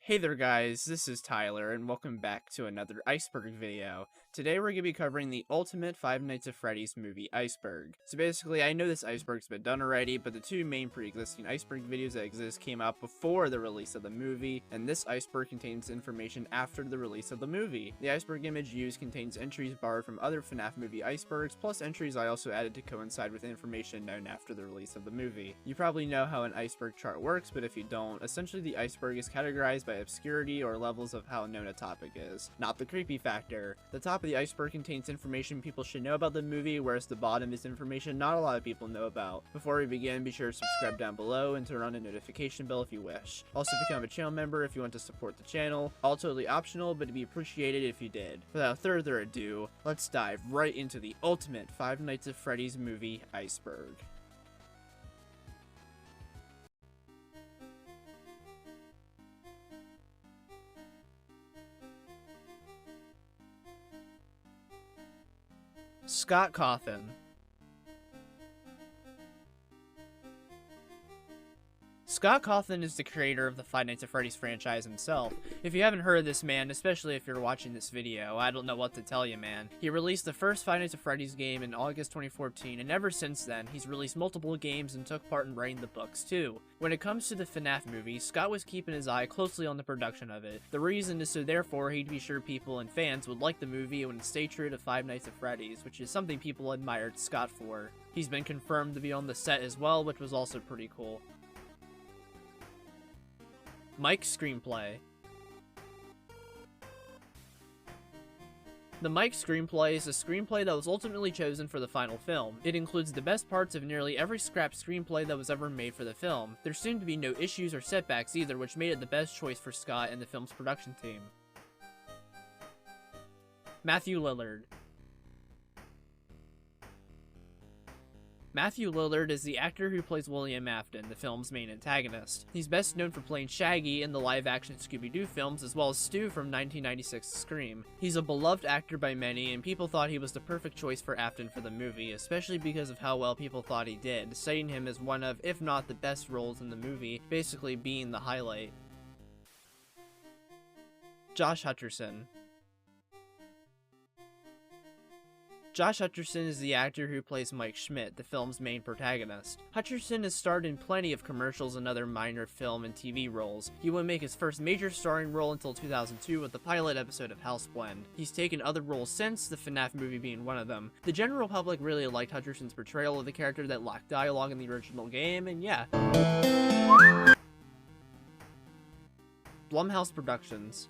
Hey there guys, this is Tyler, and welcome back to another Iceberg video. Today we're going to be covering the ultimate Five Nights at Freddy's movie Iceberg. So basically, I know this Iceberg's been done already, but the two main pre-existing Iceberg videos that exist came out before the release of the movie, and this Iceberg contains information after the release of the movie. The Iceberg image used contains entries borrowed from other FNAF movie Icebergs, plus entries I also added to coincide with information known after the release of the movie. You probably know how an iceberg chart works, but if you don't, essentially the iceberg is categorized by obscurity or levels of how known a topic is, not the creepy factor. The top of the iceberg contains information people should know about the movie, whereas the bottom is information not a lot of people know about. Before we begin, be sure to subscribe down below and turn on a notification bell if you wish. Also become a channel member if you want to support the channel. All totally optional, but it'd be appreciated if you did. Without further ado, let's dive right into the ultimate Five Nights at Freddy's movie Iceberg. Scott Cawthon. Scott Cawthon is the creator of the Five Nights at Freddy's franchise himself. If you haven't heard of this man, especially if you're watching this video, I don't know what to tell you, man. He released the first Five Nights at Freddy's game in August 2014, and ever since then, he's released multiple games and took part in writing the books too. When it comes to the FNAF movie, Scott was keeping his eye closely on the production of it. The reason is so therefore he'd be sure people and fans would like the movie and would stay true to Five Nights at Freddy's, which is something people admired Scott for. He's been confirmed to be on the set as well, which was also pretty cool. Mike's screenplay. The Mike screenplay is a screenplay that was ultimately chosen for the final film. It includes the best parts of nearly every scrap screenplay that was ever made for the film. There seemed to be no issues or setbacks either, which made it the best choice for Scott and the film's production team. Matthew Lillard. Matthew Lillard is the actor who plays William Afton, the film's main antagonist. He's best known for playing Shaggy in the live-action Scooby-Doo films, as well as Stu from 1996's Scream. He's a beloved actor by many, and people thought he was the perfect choice for Afton for the movie, especially because of how well people thought he did, citing him as one of, if not the best roles in the movie, basically being the highlight. Josh Hutcherson. Josh Hutcherson is the actor who plays Mike Schmidt, the film's main protagonist. Hutcherson has starred in plenty of commercials and other minor film and TV roles. He wouldn't make his first major starring role until 2002 with the pilot episode of Houseblend. He's taken other roles since, the FNAF movie being one of them. The general public really liked Hutcherson's portrayal of the character that lacked dialogue in the original game, and yeah. Blumhouse Productions.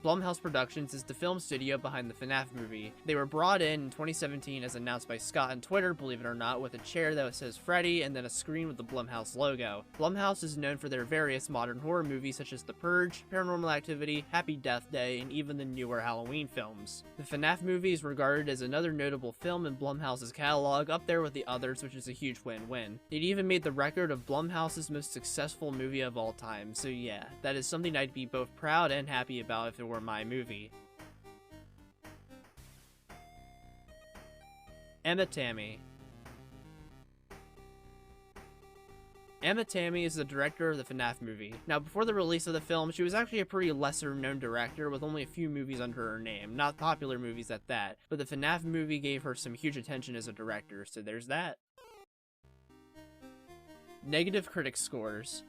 Blumhouse Productions is the film studio behind the FNAF movie. They were brought in 2017 as announced by Scott on Twitter, believe it or not, with a chair that says Freddy and then a screen with the Blumhouse logo. Blumhouse is known for their various modern horror movies such as The Purge, Paranormal Activity, Happy Death Day, and even the newer Halloween films. The FNAF movie is regarded as another notable film in Blumhouse's catalog, up there with the others, which is a huge win-win. It even made the record of Blumhouse's most successful movie of all time, so yeah, that is something I'd be both proud and happy about if it were my movie. Emma Tammy. Emma Tammy is the director of the FNAF movie. Now, before the release of the film, she was actually a pretty lesser-known director with only a few movies under her name, not popular movies at that, but the FNAF movie gave her some huge attention as a director, so there's that. Negative critic scores.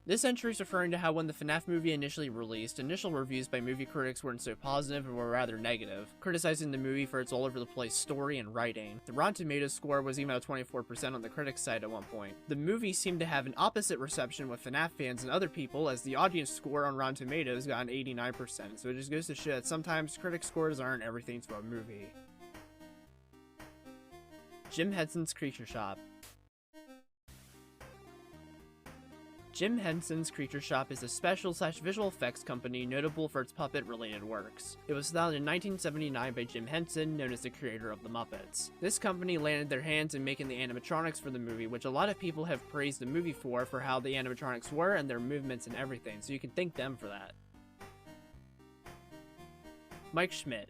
This entry is referring to how when the FNAF movie initially released, initial reviews by movie critics weren't so positive and were rather negative, criticizing the movie for its all-over-the-place story and writing. The Rotten Tomatoes score was even at 24% on the critics' side at one point. The movie seemed to have an opposite reception with FNAF fans and other people, as the audience score on Rotten Tomatoes got an 89%, so it just goes to show that sometimes critic scores aren't everything to a movie. Jim Henson's Creature Shop. Jim Henson's Creature Shop is a special/visual effects company notable for its puppet-related works. It was founded in 1979 by Jim Henson, known as the creator of the Muppets. This company landed their hands in making the animatronics for the movie, which a lot of people have praised the movie for how the animatronics were and their movements and everything, so you can thank them for that. Mike Schmidt.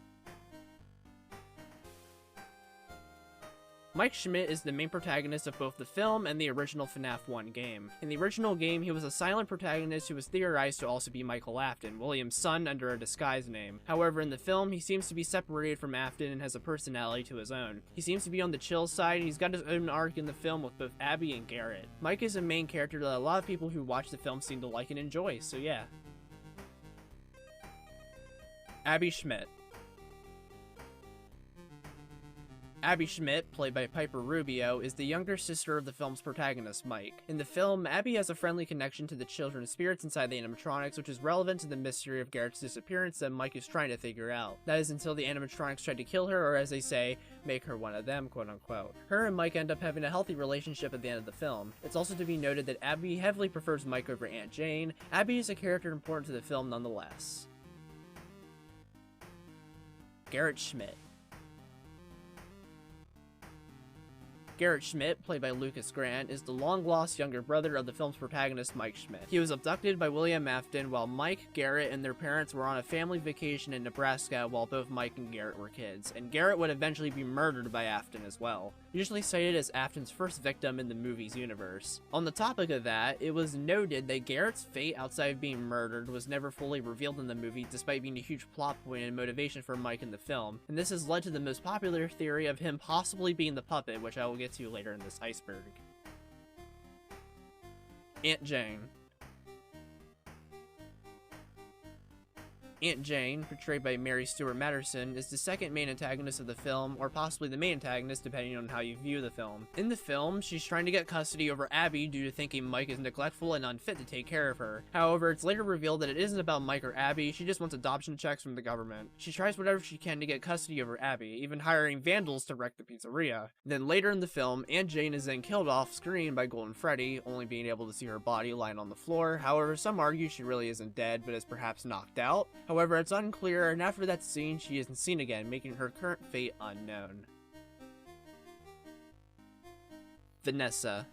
Mike Schmidt is the main protagonist of both the film and the original FNAF 1 game. In the original game, he was a silent protagonist who was theorized to also be Michael Afton, William's son, under a disguise name. However, in the film, he seems to be separated from Afton and has a personality to his own. He seems to be on the chill side, and he's got his own arc in the film with both Abby and Garrett. Mike is a main character that a lot of people who watch the film seem to like and enjoy, so yeah. Abby Schmidt. Abby Schmidt, played by Piper Rubio, is the younger sister of the film's protagonist, Mike. In the film, Abby has a friendly connection to the children's spirits inside the animatronics, which is relevant to the mystery of Garrett's disappearance that Mike is trying to figure out. That is until the animatronics tried to kill her, or as they say, make her one of them, quote unquote. Her and Mike end up having a healthy relationship at the end of the film. It's also to be noted that Abby heavily prefers Mike over Aunt Jane. Abby is a character important to the film nonetheless. Garrett Schmidt. Garrett Schmidt, played by Lucas Grant, is the long-lost younger brother of the film's protagonist, Mike Schmidt. He was abducted by William Afton while Mike, Garrett, and their parents were on a family vacation in Nebraska while both Mike and Garrett were kids, and Garrett would eventually be murdered by Afton as well, usually cited as Afton's first victim in the movie's universe. On the topic of that, it was noted that Garrett's fate outside of being murdered was never fully revealed in the movie, despite being a huge plot point and motivation for Mike in the film, and this has led to the most popular theory of him possibly being the puppet, which I will get to later in this iceberg. Aunt Jane. Aunt Jane, portrayed by Mary Stuart Matterson, is the second main antagonist of the film, or possibly the main antagonist depending on how you view the film. In the film, she's trying to get custody over Abby due to thinking Mike is neglectful and unfit to take care of her. However, it's later revealed that it isn't about Mike or Abby, she just wants adoption checks from the government. She tries whatever she can to get custody over Abby, even hiring vandals to wreck the pizzeria. Then later in the film, Aunt Jane is then killed off screen by Golden Freddy, only being able to see her body lying on the floor. However, some argue she really isn't dead, but is perhaps knocked out. However, it's unclear, and after that scene, she isn't seen again, making her current fate unknown. Vanessa.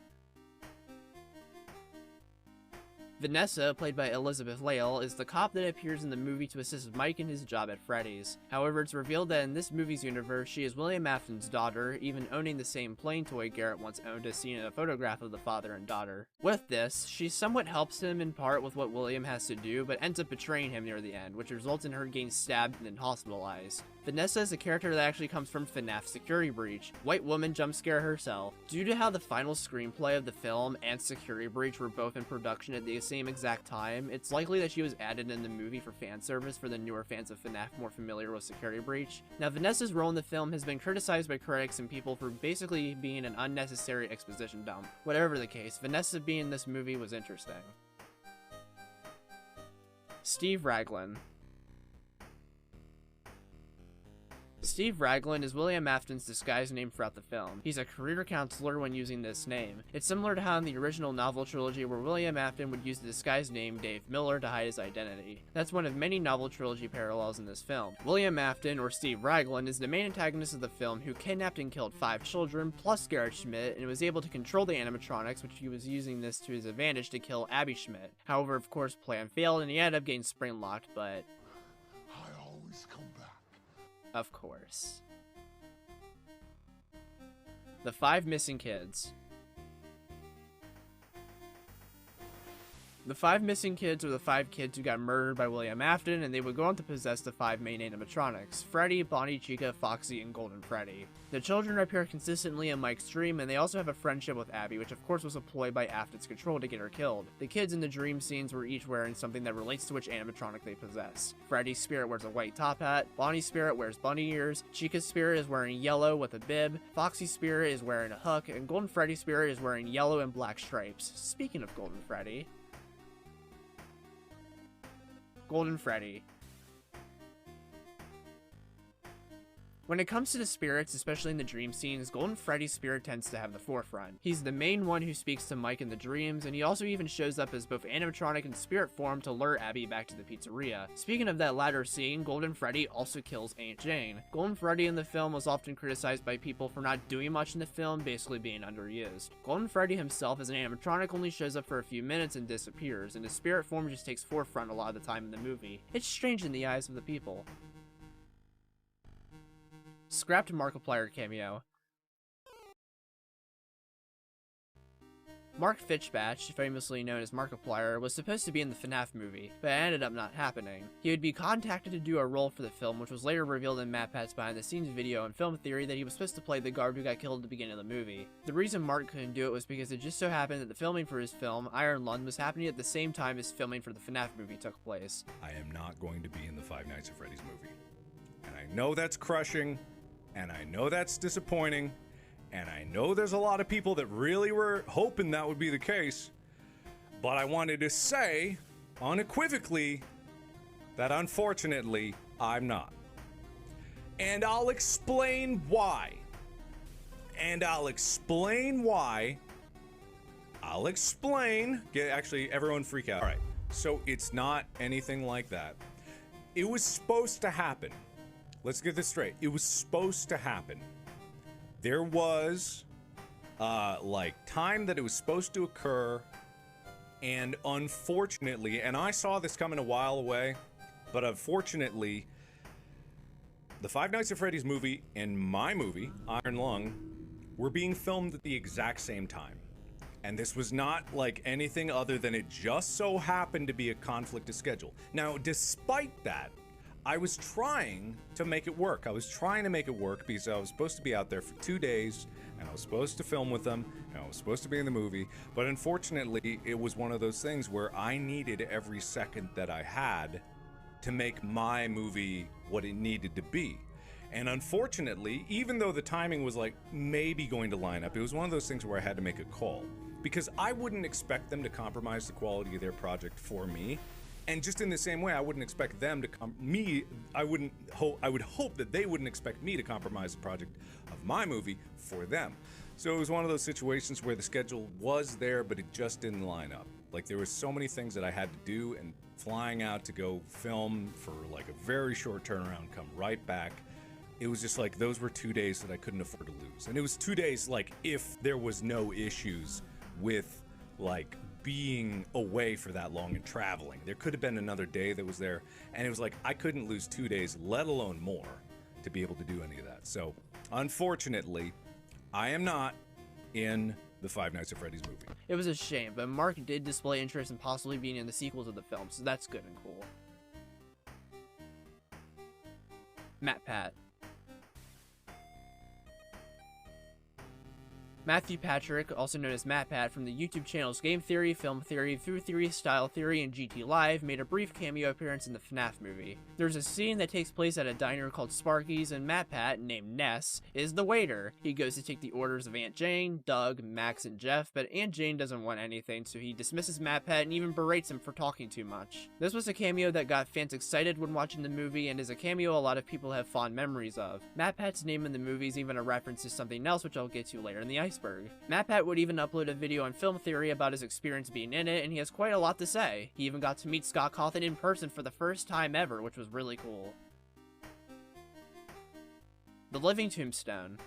Vanessa, played by Elizabeth Lail, is the cop that appears in the movie to assist Mike in his job at Freddy's. However, it's revealed that in this movie's universe, she is William Afton's daughter, even owning the same plane toy Garrett once owned as seen in a photograph of the father and daughter. With this, she somewhat helps him in part with what William has to do, but ends up betraying him near the end, which results in her getting stabbed and then hospitalized. Vanessa is a character that actually comes from FNAF Security Breach, White Woman jump scare herself. Due to how the final screenplay of the film and Security Breach were both in production at the same exact time, it's likely that she was added in the movie for fan service for the newer fans of FNAF more familiar with Security Breach. Now, Vanessa's role in the film has been criticized by critics and people for basically being an unnecessary exposition dump. Whatever the case, Vanessa being in this movie was interesting. Steve Raglan. Steve Raglan is William Afton's disguised name throughout the film. He's a career counselor when using this name. It's similar to how in the original novel trilogy where William Afton would use the disguised name Dave Miller to hide his identity. That's one of many novel trilogy parallels in this film. William Afton, or Steve Raglan, is the main antagonist of the film who kidnapped and killed 5 children plus Garrett Schmidt and was able to control the animatronics, which he was using this to his advantage to kill Abby Schmidt. However, of course, plan failed and he ended up getting spring locked, but I always come back. Of course. The 5 missing kids. The 5 missing kids are the 5 kids who got murdered by William Afton, and they would go on to possess the 5 main animatronics: Freddy, Bonnie, Chica, Foxy, and Golden Freddy. The children appear consistently in Mike's dream, and they also have a friendship with Abby, which of course was a ploy by Afton's control to get her killed. The kids in the dream scenes were each wearing something that relates to which animatronic they possess. Freddy's spirit wears a white top hat, Bonnie's spirit wears bunny ears, Chica's spirit is wearing yellow with a bib, Foxy's spirit is wearing a hook, and Golden Freddy's spirit is wearing yellow and black stripes. Speaking of Golden Freddy. Golden Freddy. When it comes to the spirits, especially in the dream scenes, Golden Freddy's spirit tends to have the forefront. He's the main one who speaks to Mike in the dreams, and he also even shows up as both animatronic and spirit form to lure Abby back to the pizzeria. Speaking of that latter scene, Golden Freddy also kills Aunt Jane. Golden Freddy in the film was often criticized by people for not doing much in the film, basically being underused. Golden Freddy himself as an animatronic only shows up for a few minutes and disappears, and his spirit form just takes forefront a lot of the time in the movie. It's strange in the eyes of the people. Scrapped Markiplier cameo. Mark Fitchbatch, famously known as Markiplier, was supposed to be in the FNAF movie, but it ended up not happening. He would be contacted to do a role for the film, which was later revealed in MatPat's behind the scenes video and film theory that he was supposed to play the guard who got killed at the beginning of the movie. The reason Mark couldn't do it was because it just so happened that the filming for his film, Iron Lung, was happening at the same time as filming for the FNAF movie took place. I am not going to be in the Five Nights at Freddy's movie. And I know that's crushing, and I know that's disappointing, and I know there's a lot of people that really were hoping that would be the case, but I wanted to say unequivocally that unfortunately I'm not. And I'll explain why. Actually, everyone freak out. All right, so it's not anything like that. It was supposed to happen. Let's get this straight. It was supposed to happen. There was, time that it was supposed to occur, and unfortunately, and I saw this coming a while away, but unfortunately, the Five Nights at Freddy's movie and my movie, Iron Lung, were being filmed at the exact same time. And this was not like anything other than it just so happened to be a conflict of schedule. Now, despite that, I was trying to make it work. I was trying to make it work because I was supposed to be out there for 2 days, and I was supposed to film with them, and I was supposed to be in the movie, but unfortunately, it was one of those things where I needed every second that I had to make my movie what it needed to be. And unfortunately, even though the timing was like maybe going to line up, it was one of those things where I had to make a call. Because I wouldn't expect them to compromise the quality of their project for me. And just in the same way, I wouldn't expect them to I would hope that they wouldn't expect me to compromise the project of my movie for them. So it was one of those situations where the schedule was there, but it just didn't line up. Like, there were so many things that I had to do, and flying out to go film for like a very short turnaround, come right back. It was just like, those were 2 days that I couldn't afford to lose. And it was 2 days, like, if there was no issues with, like, being away for that long and traveling. There could have been another day that was there, and it was like, I couldn't lose 2 days, let alone more, to be able to do any of that. So, unfortunately, I am not in the Five Nights at Freddy's movie. It was a shame, but Mark did display interest in possibly being in the sequel to the film, so that's good and cool. MatPat. Matthew Patrick, also known as MatPat from the YouTube channels Game Theory, Film Theory, Food Theory, Style Theory, and GT Live, made a brief cameo appearance in the FNAF movie. There's a scene that takes place at a diner called Sparky's, and MatPat, named Ness, is the waiter. He goes to take the orders of Aunt Jane, Doug, Max, and Jeff, but Aunt Jane doesn't want anything, so he dismisses MatPat and even berates him for talking too much. This was a cameo that got fans excited when watching the movie, and is a cameo a lot of people have fond memories of. MatPat's name in the movie is even a reference to something else, which I'll get to later in the Iceberg. MatPat would even upload a video on Film Theory about his experience being in it, and he has quite a lot to say. He even got to meet Scott Cawthon in person for the first time ever, which was really cool. The Living Tombstone.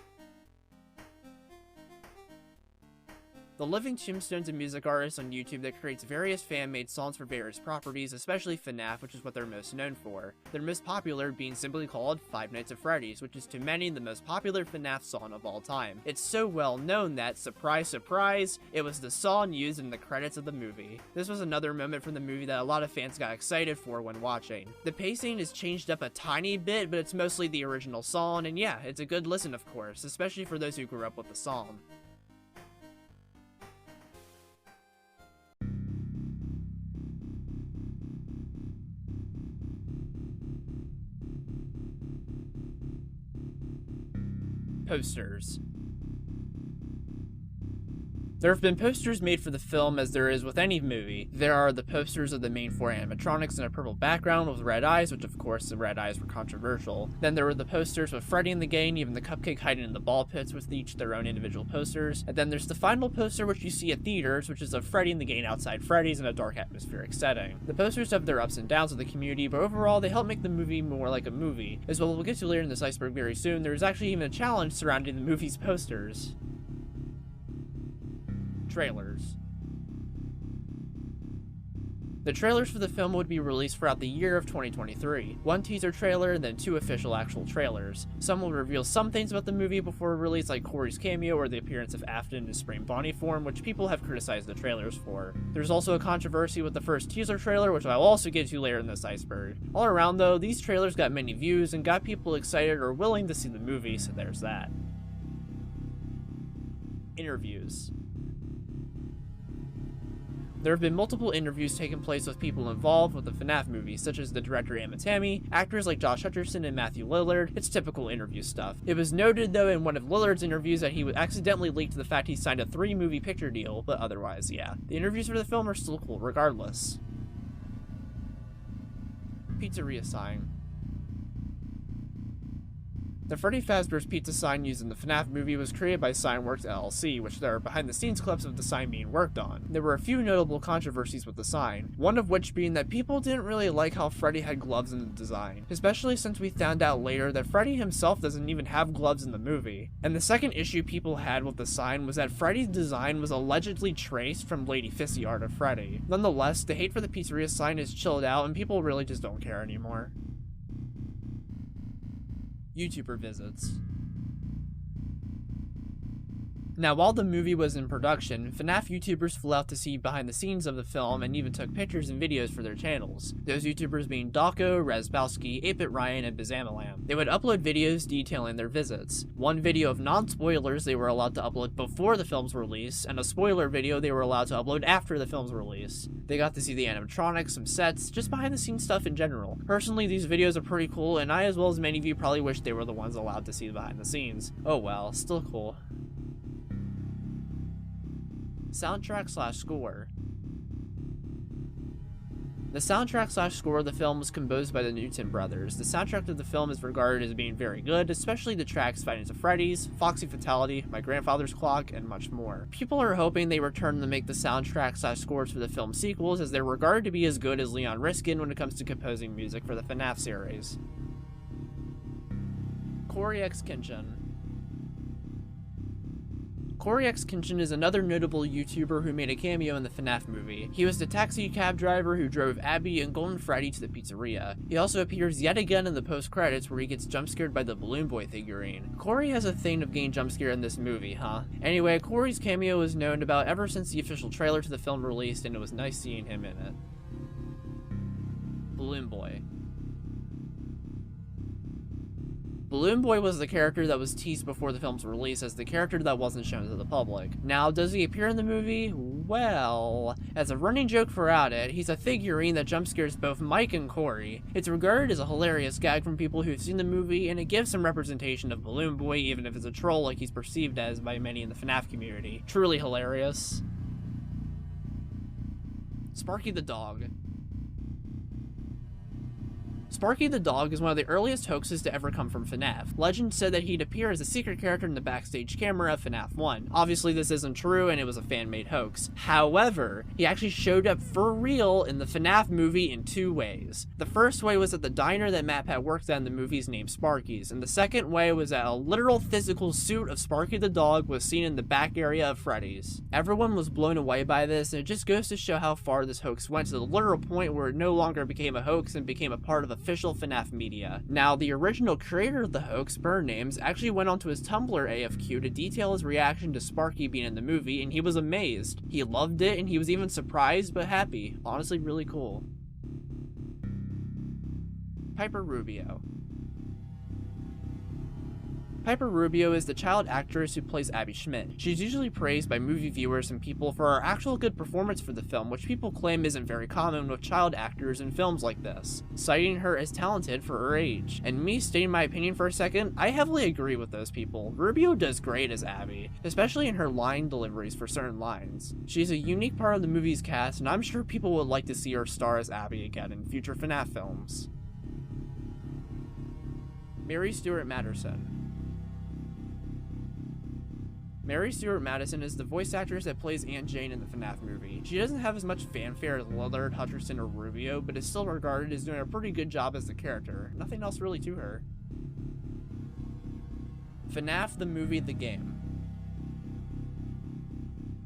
The Living Tombstone's a music artist on YouTube that creates various fan-made songs for various properties, especially FNAF, which is what they're most known for. Their most popular being simply called Five Nights at Freddy's, which is to many the most popular FNAF song of all time. It's so well known that, surprise surprise, it was the song used in the credits of the movie. This was another moment from the movie that a lot of fans got excited for when watching. The pacing is changed up a tiny bit, but it's mostly the original song, and yeah, it's a good listen of course, especially for those who grew up with the song. Posters. There have been posters made for the film as there is with any movie. There are the posters of the main four animatronics in a purple background with red eyes, which of course the red eyes were controversial. Then there were the posters with Freddy and the gang, even the cupcake hiding in the ball pits with each their own individual posters. And then there's the final poster which you see at theaters, which is of Freddy and the gang outside Freddy's in a dark atmospheric setting. The posters have their ups and downs with the community, but overall they help make the movie more like a movie. As well, we'll get to later in this iceberg very soon, there's actually even a challenge surrounding the movie's posters. Trailers. The trailers for the film would be released throughout the year of 2023. One teaser trailer and then 2 official actual trailers. Some will reveal some things about the movie before release, like Corey's cameo or the appearance of Afton in his Spring Bonnie form, which people have criticized the trailers for. There's also a controversy with the first teaser trailer, which I'll also get to later in this iceberg. All around though, these trailers got many views and got people excited or willing to see the movie, so there's that. Interviews. There have been multiple interviews taking place with people involved with the FNAF movie, such as the director Emma Tammy, actors like Josh Hutcherson and Matthew Lillard. It's typical interview stuff. It was noted though in one of Lillard's interviews that he would accidentally leaked the fact he signed a 3-movie picture deal, but otherwise, yeah. The interviews for the film are still cool regardless. Pizzeria sign. The Freddy Fazbear's Pizza sign used in the FNAF movie was created by Signworks LLC, which there are behind-the-scenes clips of the sign being worked on. There were a few notable controversies with the sign, one of which being that people didn't really like how Freddy had gloves in the design, especially since we found out later that Freddy himself doesn't even have gloves in the movie. And the second issue people had with the sign was that Freddy's design was allegedly traced from Lady Fissy art of Freddy. Nonetheless, the hate for the pizzeria sign is chilled out and people really just don't care anymore. YouTuber visits. Now, while the movie was in production, FNAF YouTubers flew out to see behind the scenes of the film and even took pictures and videos for their channels. Those YouTubers being Dawko, Razbowski, 8-Bit Ryan, and Bizamalam. They would upload videos detailing their visits. One video of non-spoilers they were allowed to upload before the film's release, and a spoiler video they were allowed to upload after the film's release. They got to see the animatronics, some sets, just behind the scenes stuff in general. Personally, these videos are pretty cool, and I, as well as many of you, probably wish they were the ones allowed to see behind the scenes. Oh well, still cool. Soundtrack/score. The soundtrack/score of the film was composed by the Newton brothers. The soundtrack of the film is regarded as being very good, especially the tracks Fighting to Freddy's, Foxy Fatality, My Grandfather's Clock, and much more. People are hoping they return to make the soundtrack/scores for the film sequels, as they're regarded to be as good as Leon Riskin when it comes to composing music for the FNAF series. Corey X. Kinchin. Corey X. Kinchin is another notable YouTuber who made a cameo in the FNAF movie. He was the taxi cab driver who drove Abby and Golden Freddy to the pizzeria. He also appears yet again in the post-credits where he gets jump-scared by the Balloon Boy figurine. Corey has a thing of getting jump-scared in this movie, huh? Anyway, Corey's cameo was known about ever since the official trailer to the film released, and it was nice seeing him in it. Balloon Boy. Balloon Boy was the character that was teased before the film's release as the character that wasn't shown to the public. Now, does he appear in the movie? Well, as a running joke throughout it, he's a figurine that jump scares both Mike and Corey. It's regarded as a hilarious gag from people who've seen the movie, and it gives some representation of Balloon Boy, even if it's a troll like he's perceived as by many in the FNAF community. Truly hilarious. Sparky the Dog. Sparky the Dog is one of the earliest hoaxes to ever come from FNAF. Legend said that he'd appear as a secret character in the backstage camera of FNAF 1. Obviously this isn't true and it was a fan-made hoax. However, he actually showed up for real in the FNAF movie in 2 ways. The first way was at the diner that Matt Pat worked at in the movies named Sparky's, and the second way was that a literal physical suit of Sparky the Dog was seen in the back area of Freddy's. Everyone was blown away by this, and it just goes to show how far this hoax went to the literal point where it no longer became a hoax and became a part of official FNAF media. Now, the original creator of the hoax, Burn Names, actually went onto his Tumblr AFQ to detail his reaction to Sparky being in the movie, and he was amazed. He loved it, and he was even surprised but happy. Honestly, really cool. Piper Rubio. Piper Rubio is the child actress who plays Abby Schmidt. She's usually praised by movie viewers and people for her actual good performance for the film, which people claim isn't very common with child actors in films like this, citing her as talented for her age. And me stating my opinion for a second, I heavily agree with those people. Rubio does great as Abby, especially in her line deliveries for certain lines. She's a unique part of the movie's cast, and I'm sure people would like to see her star as Abby again in future FNAF films. Mary Stuart Matterson. Mary Stuart Madison is the voice actress that plays Aunt Jane in the FNAF movie. She doesn't have as much fanfare as Lillard, Hutcherson, or Rubio, but is still regarded as doing a pretty good job as the character. Nothing else really to her. FNAF the Movie, the Game.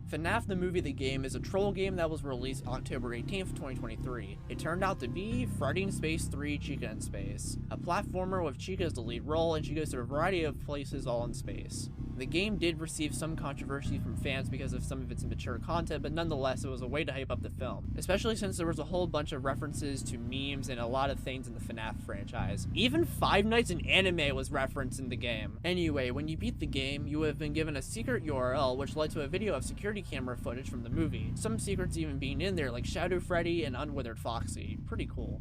FNAF the Movie the Game is a troll game that was released October 18th, 2023. It turned out to be Freddy in Space 3 Chica in Space, a platformer with Chica as the lead role, and she goes to a variety of places all in space. The game did receive some controversy from fans because of some of its immature content, but nonetheless it was a way to hype up the film, especially since there was a whole bunch of references to memes and a lot of things in the FNAF franchise. Even Five Nights in Anime was referenced in the game. Anyway, when you beat the game, you have been given a secret URL which led to a video of security camera footage from the movie, some secrets even being in there like Shadow Freddy and Unwithered Foxy. Pretty cool.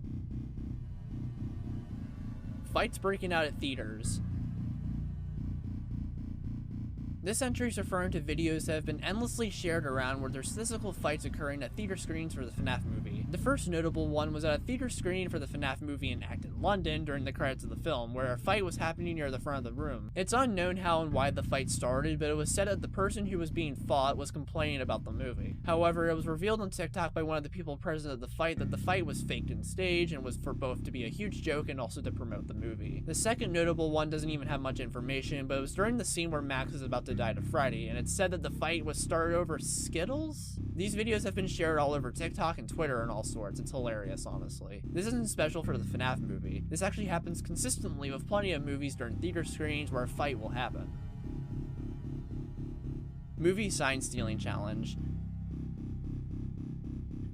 Fights breaking out at theaters. This entry is referring to videos that have been endlessly shared around where there's physical fights occurring at theater screenings for the FNAF movie. The first notable one was at a theater screening for the FNAF movie in Acton, London during the credits of the film, where a fight was happening near the front of the room. It's unknown how and why the fight started, but it was said that the person who was being fought was complaining about the movie. However, it was revealed on TikTok by one of the people present at the fight that the fight was faked and staged and was for both to be a huge joke and also to promote the movie. The second notable one doesn't even have much information, but it was during the scene where Max is about to die to Freddy, and it's said that the fight was started over Skittles? These videos have been shared all over TikTok and Twitter and all sorts. It's hilarious, honestly. This isn't special for the FNAF movie. This actually happens consistently with plenty of movies during theater screenings where a fight will happen. Movie Sign Stealing Challenge.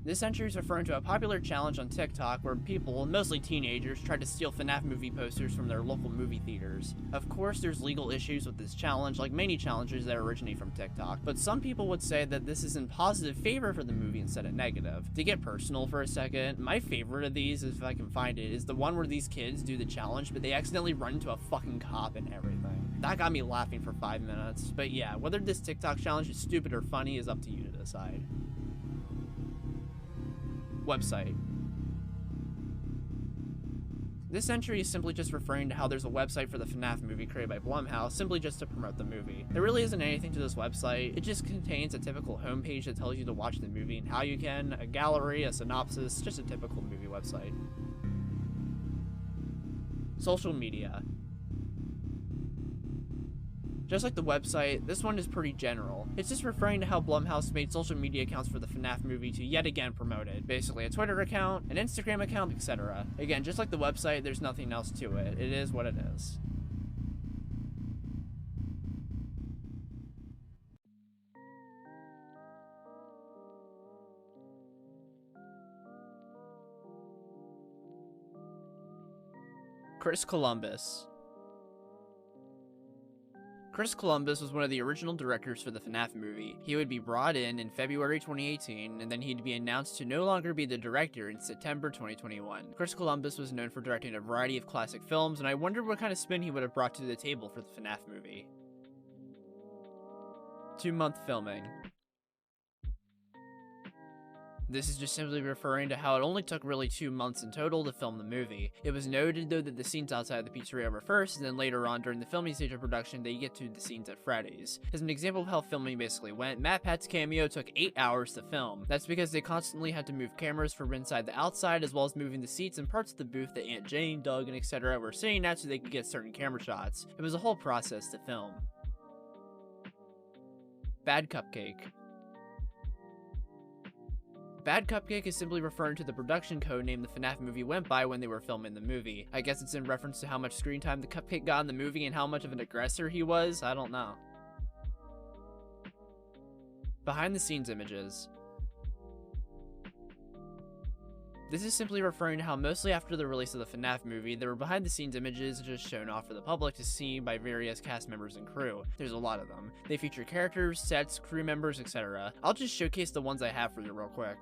This entry is referring to a popular challenge on TikTok where people, mostly teenagers, try to steal FNAF movie posters from their local movie theaters. Of course, there's legal issues with this challenge, like many challenges that originate from TikTok, but some people would say that this is in positive favor for the movie instead of negative. To get personal for a second, my favorite of these, if I can find it, is the one where these kids do the challenge, but they accidentally run into a fucking cop and everything. That got me laughing for 5 minutes, but yeah, whether this TikTok challenge is stupid or funny is up to you to decide. Website. This entry is simply just referring to how there's a website for the FNAF movie created by Blumhouse, simply just to promote the movie. There really isn't anything to this website, it just contains a typical homepage that tells you to watch the movie and how you can, a gallery, a synopsis, just a typical movie website. Social media. Just like the website, this one is pretty general. It's just referring to how Blumhouse made social media accounts for the FNAF movie to yet again promote it. Basically a Twitter account, an Instagram account, etc. Again, just like the website, there's nothing else to it. It is what it is. Chris Columbus. Chris Columbus was one of the original directors for the FNAF movie. He would be brought in February 2018, and then he'd be announced to no longer be the director in September 2021. Chris Columbus was known for directing a variety of classic films, and I wondered what kind of spin he would have brought to the table for the FNAF movie. 2-month filming. This is just simply referring to how it only took really 2 months in total to film the movie. It was noted though that the scenes outside the pizzeria were first, and then later on during the filming stage of production they get to the scenes at Freddy's. As an example of how filming basically went, Matt Pat's cameo took 8 hours to film. That's because they constantly had to move cameras from inside to outside, as well as moving the seats and parts of the booth that Aunt Jane, Doug, and etc. were sitting at so they could get certain camera shots. It was a whole process to film. Bad Cupcake. Bad Cupcake is simply referring to the production code name the FNAF movie went by when they were filming the movie. I guess it's in reference to how much screen time the Cupcake got in the movie and how much of an aggressor he was, I don't know. Behind the scenes images. This is simply referring to how mostly after the release of the FNAF movie, there were behind the scenes images just shown off for the public to see by various cast members and crew. There's a lot of them. They feature characters, sets, crew members, etc. I'll just showcase the ones I have for you real quick.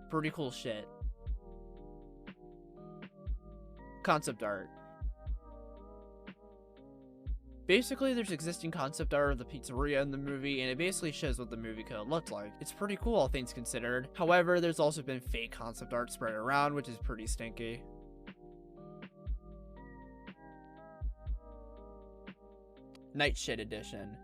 Pretty cool shit. Concept art. Basically, there's existing concept art of the pizzeria in the movie, and it basically shows what the movie could have looked like. It's pretty cool, all things considered. However, there's also been fake concept art spread around, which is pretty stinky. Night Shit Edition.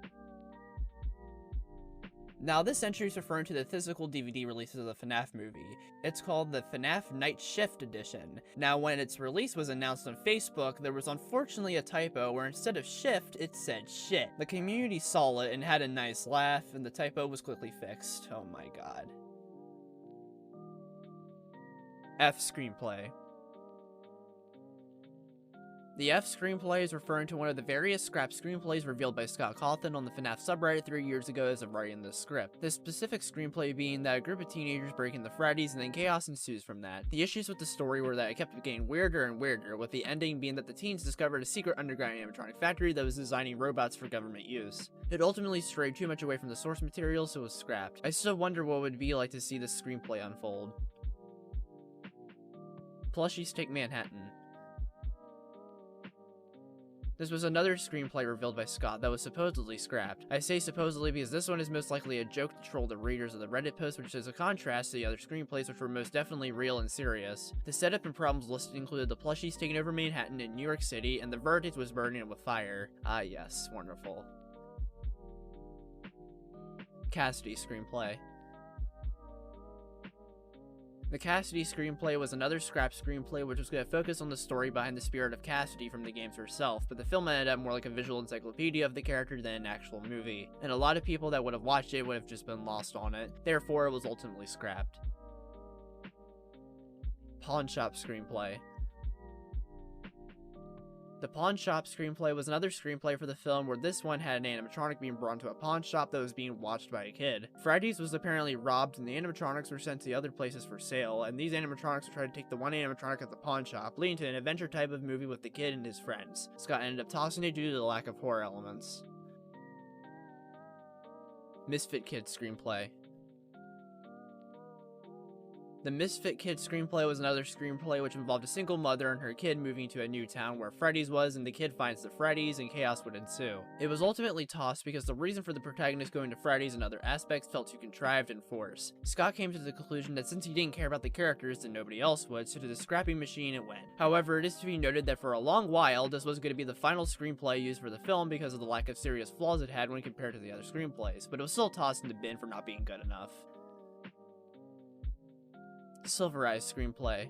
Now, this entry is referring to the physical DVD releases of the FNAF movie. It's called the FNAF Night Shift Edition. Now, when its release was announced on Facebook, there was unfortunately a typo where instead of shift, it said shit. The community saw it and had a nice laugh, and the typo was quickly fixed. Oh my god. F Screenplay. The F screenplay is referring to one of the various scrap screenplays revealed by Scott Cawthon on the FNAF subreddit 3 years ago as of writing this script. This specific screenplay being that a group of teenagers break into Freddy's and then chaos ensues from that. The issues with the story were that it kept getting weirder and weirder, with the ending being that the teens discovered a secret underground animatronic factory that was designing robots for government use. It ultimately strayed too much away from the source material, so it was scrapped. I still wonder what it would be like to see this screenplay unfold. Plushies Take Manhattan. This was another screenplay revealed by Scott that was supposedly scrapped. I say supposedly because this one is most likely a joke to troll the readers of the Reddit post, which is a contrast to the other screenplays which were most definitely real and serious. The setup and problems listed included the plushies taking over Manhattan in New York City, and the verdict was burning it with fire. Ah yes, wonderful. Cassidy screenplay. The Cassidy screenplay was another scrap screenplay which was going to focus on the story behind the spirit of Cassidy from the games herself, but the film ended up more like a visual encyclopedia of the character than an actual movie, and a lot of people that would have watched it would have just been lost on it, therefore it was ultimately scrapped. Pawn Shop screenplay. The Pawn Shop screenplay was another screenplay for the film where this one had an animatronic being brought to a pawn shop that was being watched by a kid. Freddy's was apparently robbed and the animatronics were sent to other places for sale, and these animatronics would try to take the one animatronic at the pawn shop, leading to an adventure type of movie with the kid and his friends. Scott ended up tossing it due to the lack of horror elements. Misfit Kid screenplay. The Misfit Kid screenplay was another screenplay which involved a single mother and her kid moving to a new town where Freddy's was, and the kid finds the Freddy's and chaos would ensue. It was ultimately tossed because the reason for the protagonist going to Freddy's and other aspects felt too contrived and forced. Scott came to the conclusion that since he didn't care about the characters then nobody else would, so to the scrapping machine it went. However, it is to be noted that for a long while this was going to be the final screenplay used for the film because of the lack of serious flaws it had when compared to the other screenplays, but it was still tossed in the bin for not being good enough. Silver Eyes screenplay.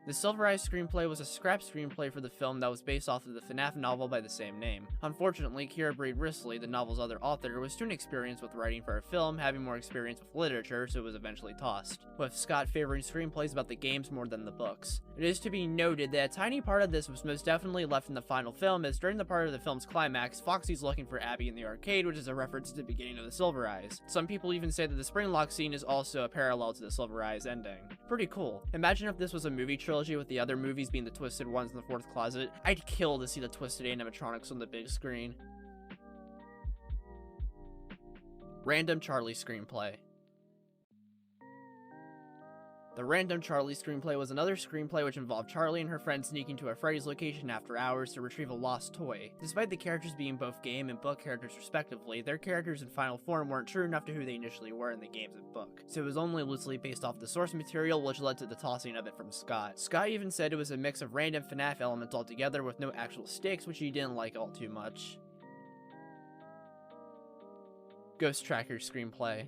The Silver Eyes screenplay was a scrap screenplay for the film that was based off of the FNAF novel by the same name. Unfortunately, Kira Breed Risley, the novel's other author, was too inexperienced with writing for a film, having more experience with literature, so it was eventually tossed, with Scott favoring screenplays about the games more than the books. It is to be noted that a tiny part of this was most definitely left in the final film, as during the part of the film's climax, Foxy's looking for Abby in the arcade, which is a reference to the beginning of the Silver Eyes. Some people even say that the Springlock scene is also a parallel to the Silver Eyes ending. Pretty cool. Imagine if this was a movie trilogy with the other movies being the Twisted Ones in the Fourth Closet. I'd kill to see the Twisted animatronics on the big screen. Random Charlie screenplay. The Random Charlie screenplay was another screenplay which involved Charlie and her friends sneaking to a Freddy's location after hours to retrieve a lost toy. Despite the characters being both game and book characters respectively, their characters in final form weren't true enough to who they initially were in the games and book, so it was only loosely based off the source material, which led to the tossing of it from Scott. Scott even said it was a mix of random FNAF elements altogether with no actual stakes, which he didn't like all too much. Ghost Tracker screenplay.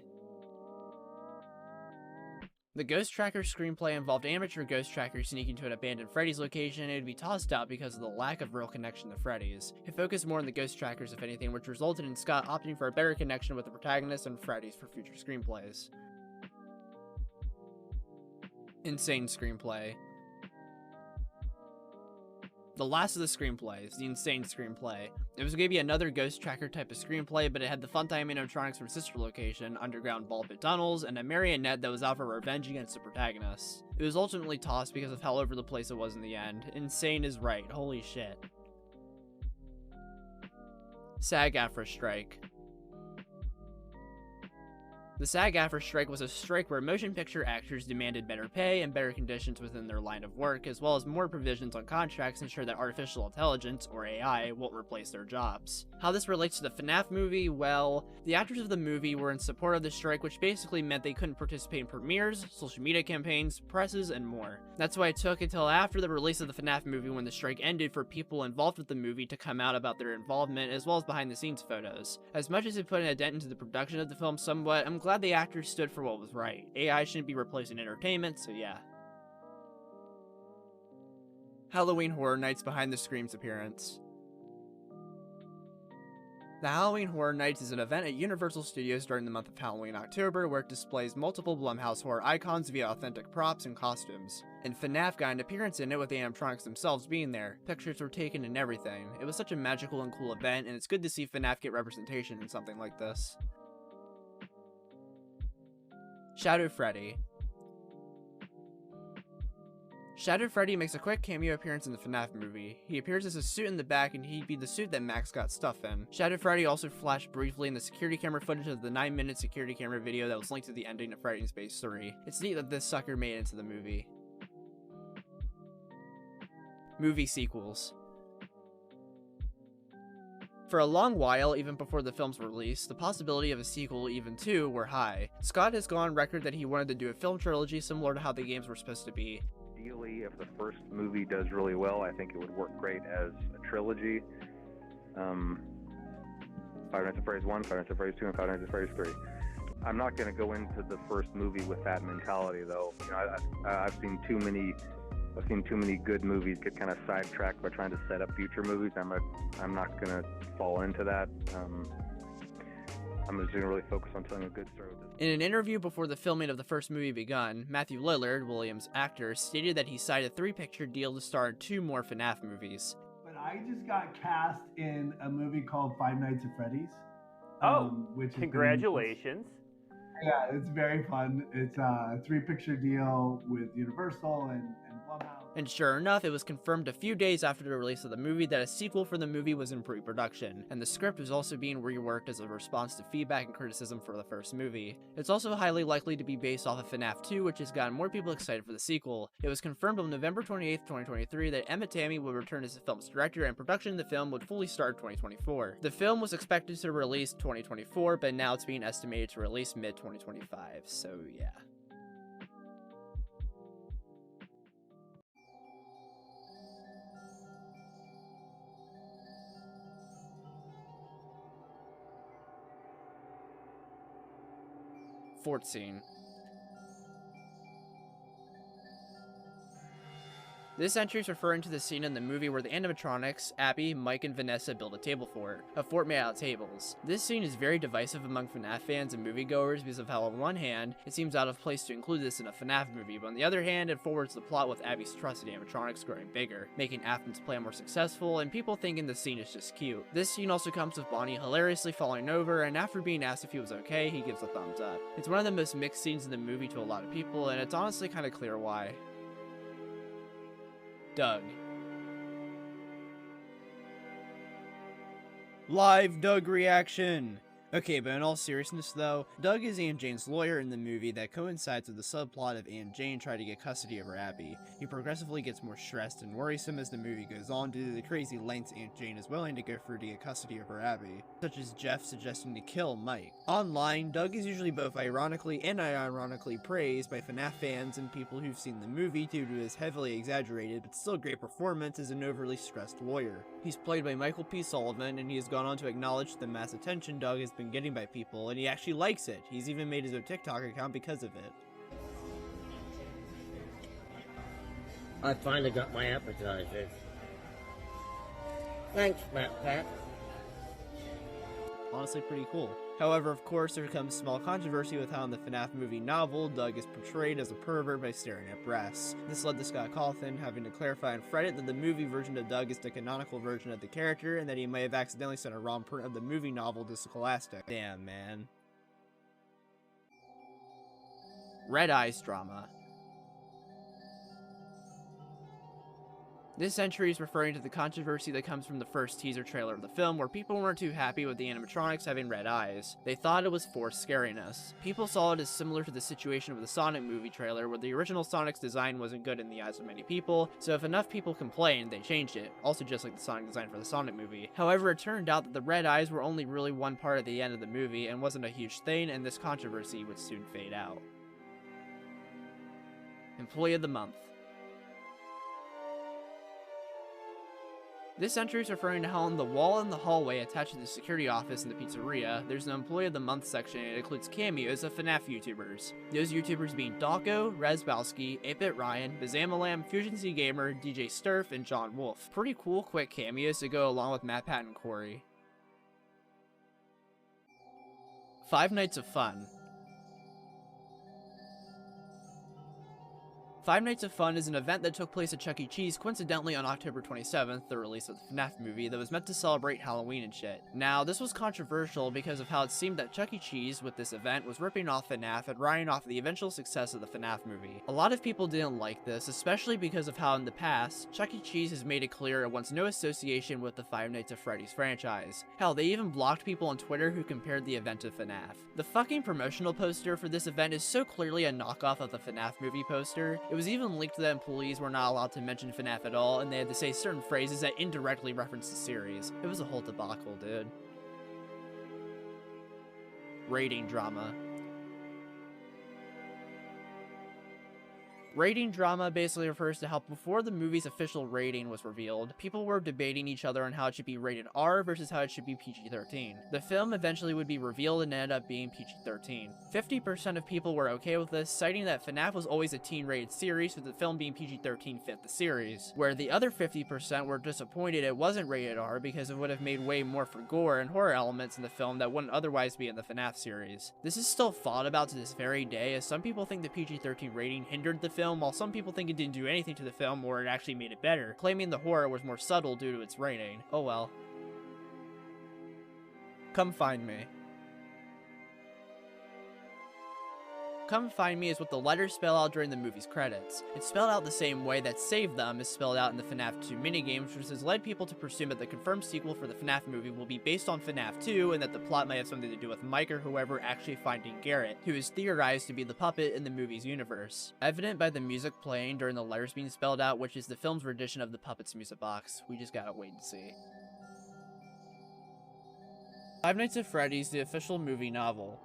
The Ghost Tracker screenplay involved amateur ghost trackers sneaking to an abandoned Freddy's location, and it would be tossed out because of the lack of real connection to Freddy's. It focused more on the ghost trackers if anything, which resulted in Scott opting for a better connection with the protagonist and Freddy's for future screenplays. Insane screenplay. The last of the screenplays, the Insane screenplay. It was going to be another ghost tracker type of screenplay, but it had the Funtime animatronics from Sister Location, underground ball pit tunnels, and a marionette that was out for revenge against the protagonist. It was ultimately tossed because of how over the place it was in the end. Insane is right, holy shit. SAG-AFTRA strike. The The SAG-AFTRA strike was a strike where motion picture actors demanded better pay and better conditions within their line of work, as well as more provisions on contracts to ensure that artificial intelligence, or AI, won't replace their jobs. How this relates to the FNAF movie? Well, the actors of the movie were in support of the strike, which basically meant they couldn't participate in premieres, social media campaigns, presses, and more. That's why it took until after the release of the FNAF movie when the strike ended for people involved with the movie to come out about their involvement, as well as behind the scenes photos. As much as it put a dent into the production of the film somewhat, I'm glad the actors stood for what was right. AI shouldn't be replacing entertainment, so yeah. Halloween Horror Nights Behind the Screams appearance. The Halloween Horror Nights is an event at Universal Studios during the month of Halloween October where it displays multiple Blumhouse horror icons via authentic props and costumes. And FNAF got an appearance in it with the animatronics themselves being there. Pictures were taken and everything. It was such a magical and cool event, and it's good to see FNAF get representation in something like this. Shadow Freddy. Shadow Freddy makes a quick cameo appearance in the FNAF movie. He appears as a suit in the back, and he'd be the suit that Max got stuff in. Shadow Freddy also flashed briefly in the security camera footage of the 9-minute security camera video that was linked to the ending of Freddy in Space 3. It's neat that this sucker made it into the movie. Movie sequels. For a long while, even before the film's release, the possibility of a sequel, even two, were high. Scott has gone on record that he wanted to do a film trilogy similar to how the games were supposed to be. Ideally, if the first movie does really well, I think it would work great as a trilogy. Five Nights at Freddy's 1, Five Nights at Freddy's 2, and Five Nights at Freddy's 3. I'm not going to go into the first movie with that mentality, though. You know, I've seen too many good movies get kind of sidetracked by trying to set up future movies. I'm not going to fall into that. I'm just going to really focus on telling a good story with this. In an interview before the filming of the first movie begun, Matthew Lillard, Williams' actor, stated that he signed a 3-picture deal to star in 2 more FNAF movies. But I just got cast in a movie called Five Nights at Freddy's. Which Congratulations. Yeah, it's very fun. It's a 3-picture deal with Universal and Blumhouse. And sure enough, it was confirmed a few days after the release of the movie that a sequel for the movie was in pre-production, and the script was also being reworked as a response to feedback and criticism for the first movie. It's also highly likely to be based off of FNAF 2, which has gotten more people excited for the sequel. It was confirmed on November 28, 2023 that Emmett Tammy would return as the film's director, and production of the film would fully start in 2024. The film was expected to release 2024, but now it's being estimated to release mid-2025, so yeah. Fort scene. This entry is referring to the scene in the movie where the animatronics, Abby, Mike, and Vanessa build a table fort. A fort made out of tables. This scene is very divisive among FNAF fans and moviegoers because of how on one hand, it seems out of place to include this in a FNAF movie, but on the other hand, it forwards the plot with Abby's trust in animatronics growing bigger, making Afton's plan more successful, and people thinking the scene is just cute. This scene also comes with Bonnie hilariously falling over, and after being asked if he was okay, he gives a thumbs up. It's one of the most mixed scenes in the movie to a lot of people, and it's honestly kinda clear why. Doug. Live Doug reaction! Okay, but in all seriousness though, Doug is Aunt Jane's lawyer in the movie that coincides with the subplot of Aunt Jane trying to get custody of her Abby. He progressively gets more stressed and worrisome as the movie goes on due to the crazy lengths Aunt Jane is willing to go through to get custody of her Abby, such as Jeff suggesting to kill Mike. Online, Doug is usually both ironically and unironically praised by FNAF fans and people who've seen the movie due to his heavily exaggerated but still great performance as an overly stressed lawyer. He's played by Michael P. Sullivan, and he has gone on to acknowledge the mass attention Doug has been getting by people, and he actually likes it. He's even made his own TikTok account because of it. I finally got my appetizer. Thanks, Matt Pat. Honestly pretty cool. However, of course, there comes small controversy with how in the FNAF movie novel, Doug is portrayed as a pervert by staring at breasts. This led to Scott Cawthon having to clarify on Reddit that the movie version of Doug is the canonical version of the character, and that he may have accidentally sent a wrong print of the movie novel to Scholastic. Damn, man. Red Eyes drama. This entry is referring to the controversy that comes from the first teaser trailer of the film, where people weren't too happy with the animatronics having red eyes. They thought it was forced scariness. People saw it as similar to the situation of the Sonic movie trailer, where the original Sonic's design wasn't good in the eyes of many people, so if enough people complained, they changed it, also just like the Sonic design for the Sonic movie. However, it turned out that the red eyes were only really one part of the end of the movie and wasn't a huge thing, and this controversy would soon fade out. Employee of the Month. This entry is referring to how on the wall in the hallway attached to the security office in the pizzeria, there's an Employee of the Month section and it includes cameos of FNAF YouTubers. Those YouTubers being Dawko, Razbowski, 8-Bit Ryan, Bazamalam, Fusion Z Gamer, DJ Sturf, and John Wolf. Pretty cool quick cameos to go along with MatPat and Corey. Five Nights of Fun. Five Nights of Fun is an event that took place at Chuck E. Cheese coincidentally on October 27th, the release of the FNAF movie, that was meant to celebrate Halloween and shit. Now, this was controversial because of how it seemed that Chuck E. Cheese, with this event, was ripping off FNAF and riding off the eventual success of the FNAF movie. A lot of people didn't like this, especially because of how in the past, Chuck E. Cheese has made it clear it wants no association with the Five Nights at Freddy's franchise. Hell, they even blocked people on Twitter who compared the event to FNAF. The fucking promotional poster for this event is so clearly a knockoff of the FNAF movie poster. It was even linked that employees were not allowed to mention FNAF at all, and they had to say certain phrases that indirectly referenced the series. It was a whole debacle, dude. Rating drama. Rating drama basically refers to how before the movie's official rating was revealed, people were debating each other on how it should be rated R versus how it should be PG-13. The film eventually would be revealed and ended up being PG-13. 50% of people were okay with this, citing that FNAF was always a teen-rated series, with the film being PG-13 fit the series, where the other 50% were disappointed it wasn't rated R because it would have made way more for gore and horror elements in the film that wouldn't otherwise be in the FNAF series. This is still fought about to this very day, as some people think the PG-13 rating hindered the film, while some people think it didn't do anything to the film or it actually made it better, claiming the horror was more subtle due to its rating. Oh well. Come Find Me. Come Find Me is what the letters spell out during the movie's credits. It's spelled out the same way that Save Them is spelled out in the FNAF 2 minigames, which has led people to presume that the confirmed sequel for the FNAF movie will be based on FNAF 2, and that the plot might have something to do with Mike or whoever actually finding Garrett, who is theorized to be the puppet in the movie's universe. Evident by the music playing during the letters being spelled out, which is the film's rendition of the Puppet's music box. We just gotta wait and see. Five Nights at Freddy's, the official movie novel.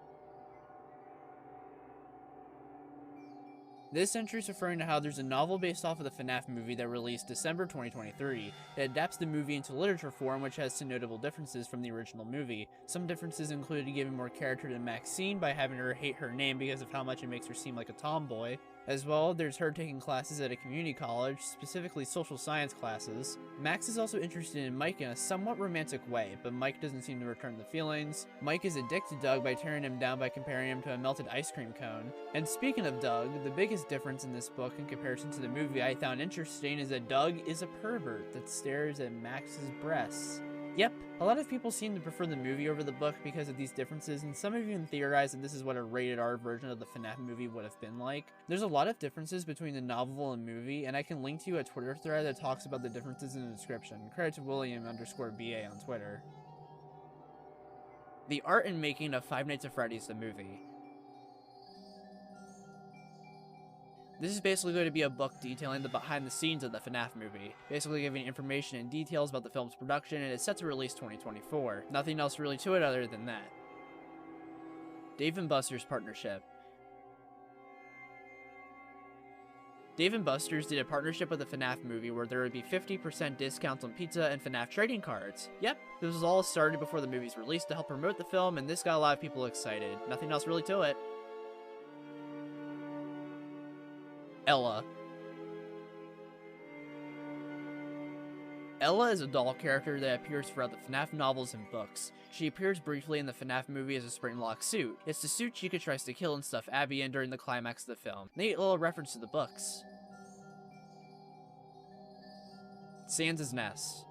This entry is referring to how there's a novel based off of the FNAF movie that released December 2023. It adapts the movie into literature form, which has some notable differences from the original movie. Some differences included giving more character to Maxine by having her hate her name because of how much it makes her seem like a tomboy. As well, there's her taking classes at a community college, specifically social science classes. Max is also interested in Mike in a somewhat romantic way, but Mike doesn't seem to return the feelings. Mike is addicted to Doug by tearing him down by comparing him to a melted ice cream cone. And speaking of Doug, the biggest difference in this book in comparison to the movie I found interesting is that Doug is a pervert that stares at Max's breasts. Yep, a lot of people seem to prefer the movie over the book because of these differences, and some have even theorized that this is what a rated R version of the FNAF movie would have been like. There's a lot of differences between the novel and movie, and I can link to you a Twitter thread that talks about the differences in the description. Credit to William_BA on Twitter. The art and making of Five Nights at Freddy's the movie. This is basically going to be a book detailing the behind the scenes of the FNAF movie, basically giving information and details about the film's production, and it's set to release 2024. Nothing else really to it other than that. Dave & Buster's partnership. Dave & Buster's did a partnership with the FNAF movie where there would be 50% discounts on pizza and FNAF trading cards. Yep, this was all started before the movie's release to help promote the film, and this got a lot of people excited. Nothing else really to it. Ella. Ella is a doll character that appears throughout the FNAF novels and books. She appears briefly in the FNAF movie as a spring-lock suit. It's the suit Chica tries to kill and stuff Abby in during the climax of the film. Neat little reference to the books. Sans' Nest.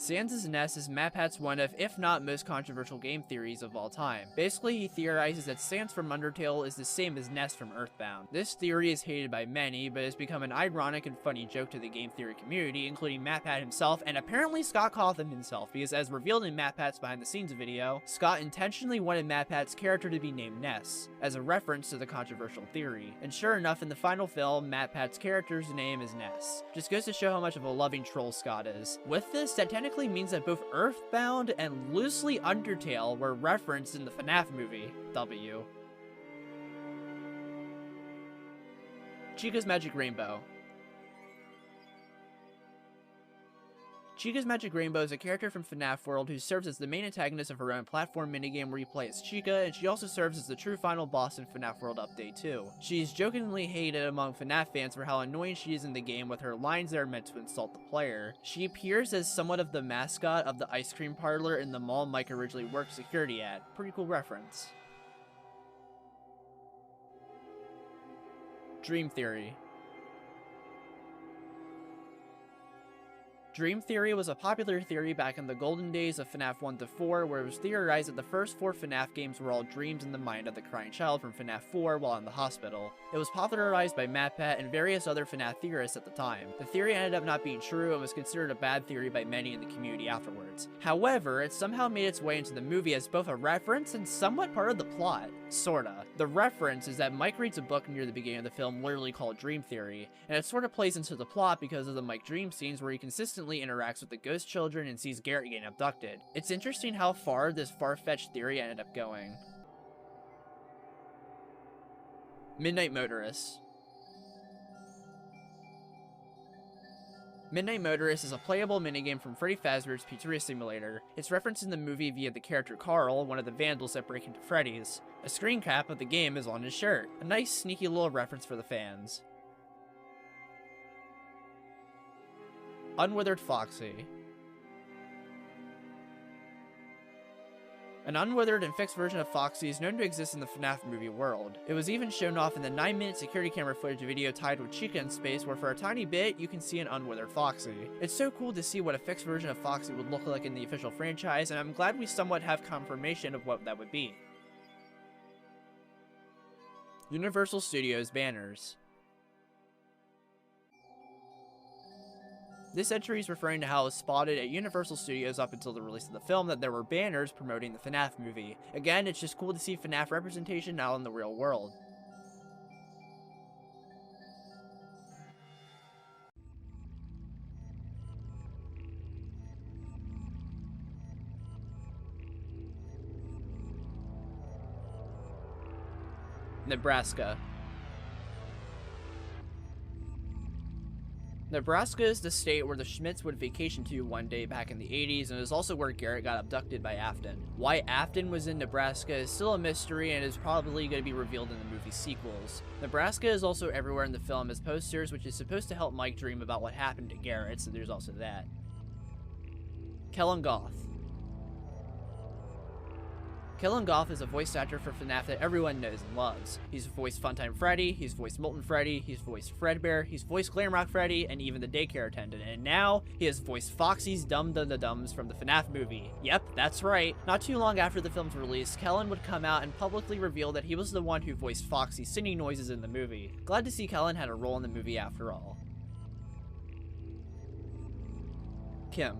Sans' Ness is MatPat's one of, if not most controversial game theories of all time. Basically, he theorizes that Sans from Undertale is the same as Ness from Earthbound. This theory is hated by many, but has become an ironic and funny joke to the game theory community, including MatPat himself and apparently Scott Cawthon himself, because as revealed in MatPat's behind the scenes video, Scott intentionally wanted MatPat's character to be named Ness, as a reference to the controversial theory. And sure enough, in the final film, MatPat's character's name is Ness. Just goes to show how much of a loving troll Scott is. With this, that technically means that both Earthbound and loosely Undertale were referenced in the FNAF movie. W. Chica's Magic Rainbow. Chica's Magic Rainbow is a character from FNAF World who serves as the main antagonist of her own platform minigame where you play as Chica, and she also serves as the true final boss in FNAF World Update 2. She is jokingly hated among FNAF fans for how annoying she is in the game with her lines that are meant to insult the player. She appears as somewhat of the mascot of the ice cream parlor in the mall Mike originally worked security at. Pretty cool reference. Dream Theory. Dream theory was a popular theory back in the golden days of FNAF 1 to 4, where it was theorized that the first 4 FNAF games were all dreams in the mind of the crying child from FNAF 4 while in the hospital. It was popularized by MatPat and various other FNAF theorists at the time. The theory ended up not being true and was considered a bad theory by many in the community afterwards. However, it somehow made its way into the movie as both a reference and somewhat part of the plot. Sorta. The reference is that Mike reads a book near the beginning of the film literally called Dream Theory, and it sort of plays into the plot because of the Mike dream scenes where he consistently interacts with the ghost children and sees Garrett getting abducted. It's interesting how far this far-fetched theory ended up going. Midnight Motorist. Midnight Motorist is a playable minigame from Freddy Fazbear's Pizzeria Simulator. It's referenced in the movie via the character Carl, one of the vandals that break into Freddy's. A screen cap of the game is on his shirt. A nice sneaky little reference for the fans. Unwithered Foxy. An unwithered and fixed version of Foxy is known to exist in the FNAF movie world. It was even shown off in the 9-minute security camera footage video tied with Chica in space, where for a tiny bit, you can see an unwithered Foxy. It's so cool to see what a fixed version of Foxy would look like in the official franchise, and I'm glad we somewhat have confirmation of what that would be. Universal Studios banners. This entry is referring to how it was spotted at Universal Studios up until the release of the film that there were banners promoting the FNAF movie. Again, it's just cool to see FNAF representation out in the real world. Nebraska. Nebraska is the state where the Schmitz would vacation to one day back in the 80s, and is also where Garrett got abducted by Afton. Why Afton was in Nebraska is still a mystery and is probably going to be revealed in the movie's sequels. Nebraska is also everywhere in the film as posters, which is supposed to help Mike dream about what happened to Garrett, so there's also that. Kellen Goth. Kellen Goff is a voice actor for FNAF that everyone knows and loves. He's voiced Funtime Freddy, he's voiced Molten Freddy, he's voiced Fredbear, he's voiced Glamrock Freddy, and even the daycare attendant, and now he has voiced Foxy's Dum-Dum-Dums from the FNAF movie. Yep, that's right. Not too long after the film's release, Kellen would come out and publicly reveal that he was the one who voiced Foxy's singing noises in the movie. Glad to see Kellen had a role in the movie after all. Kim.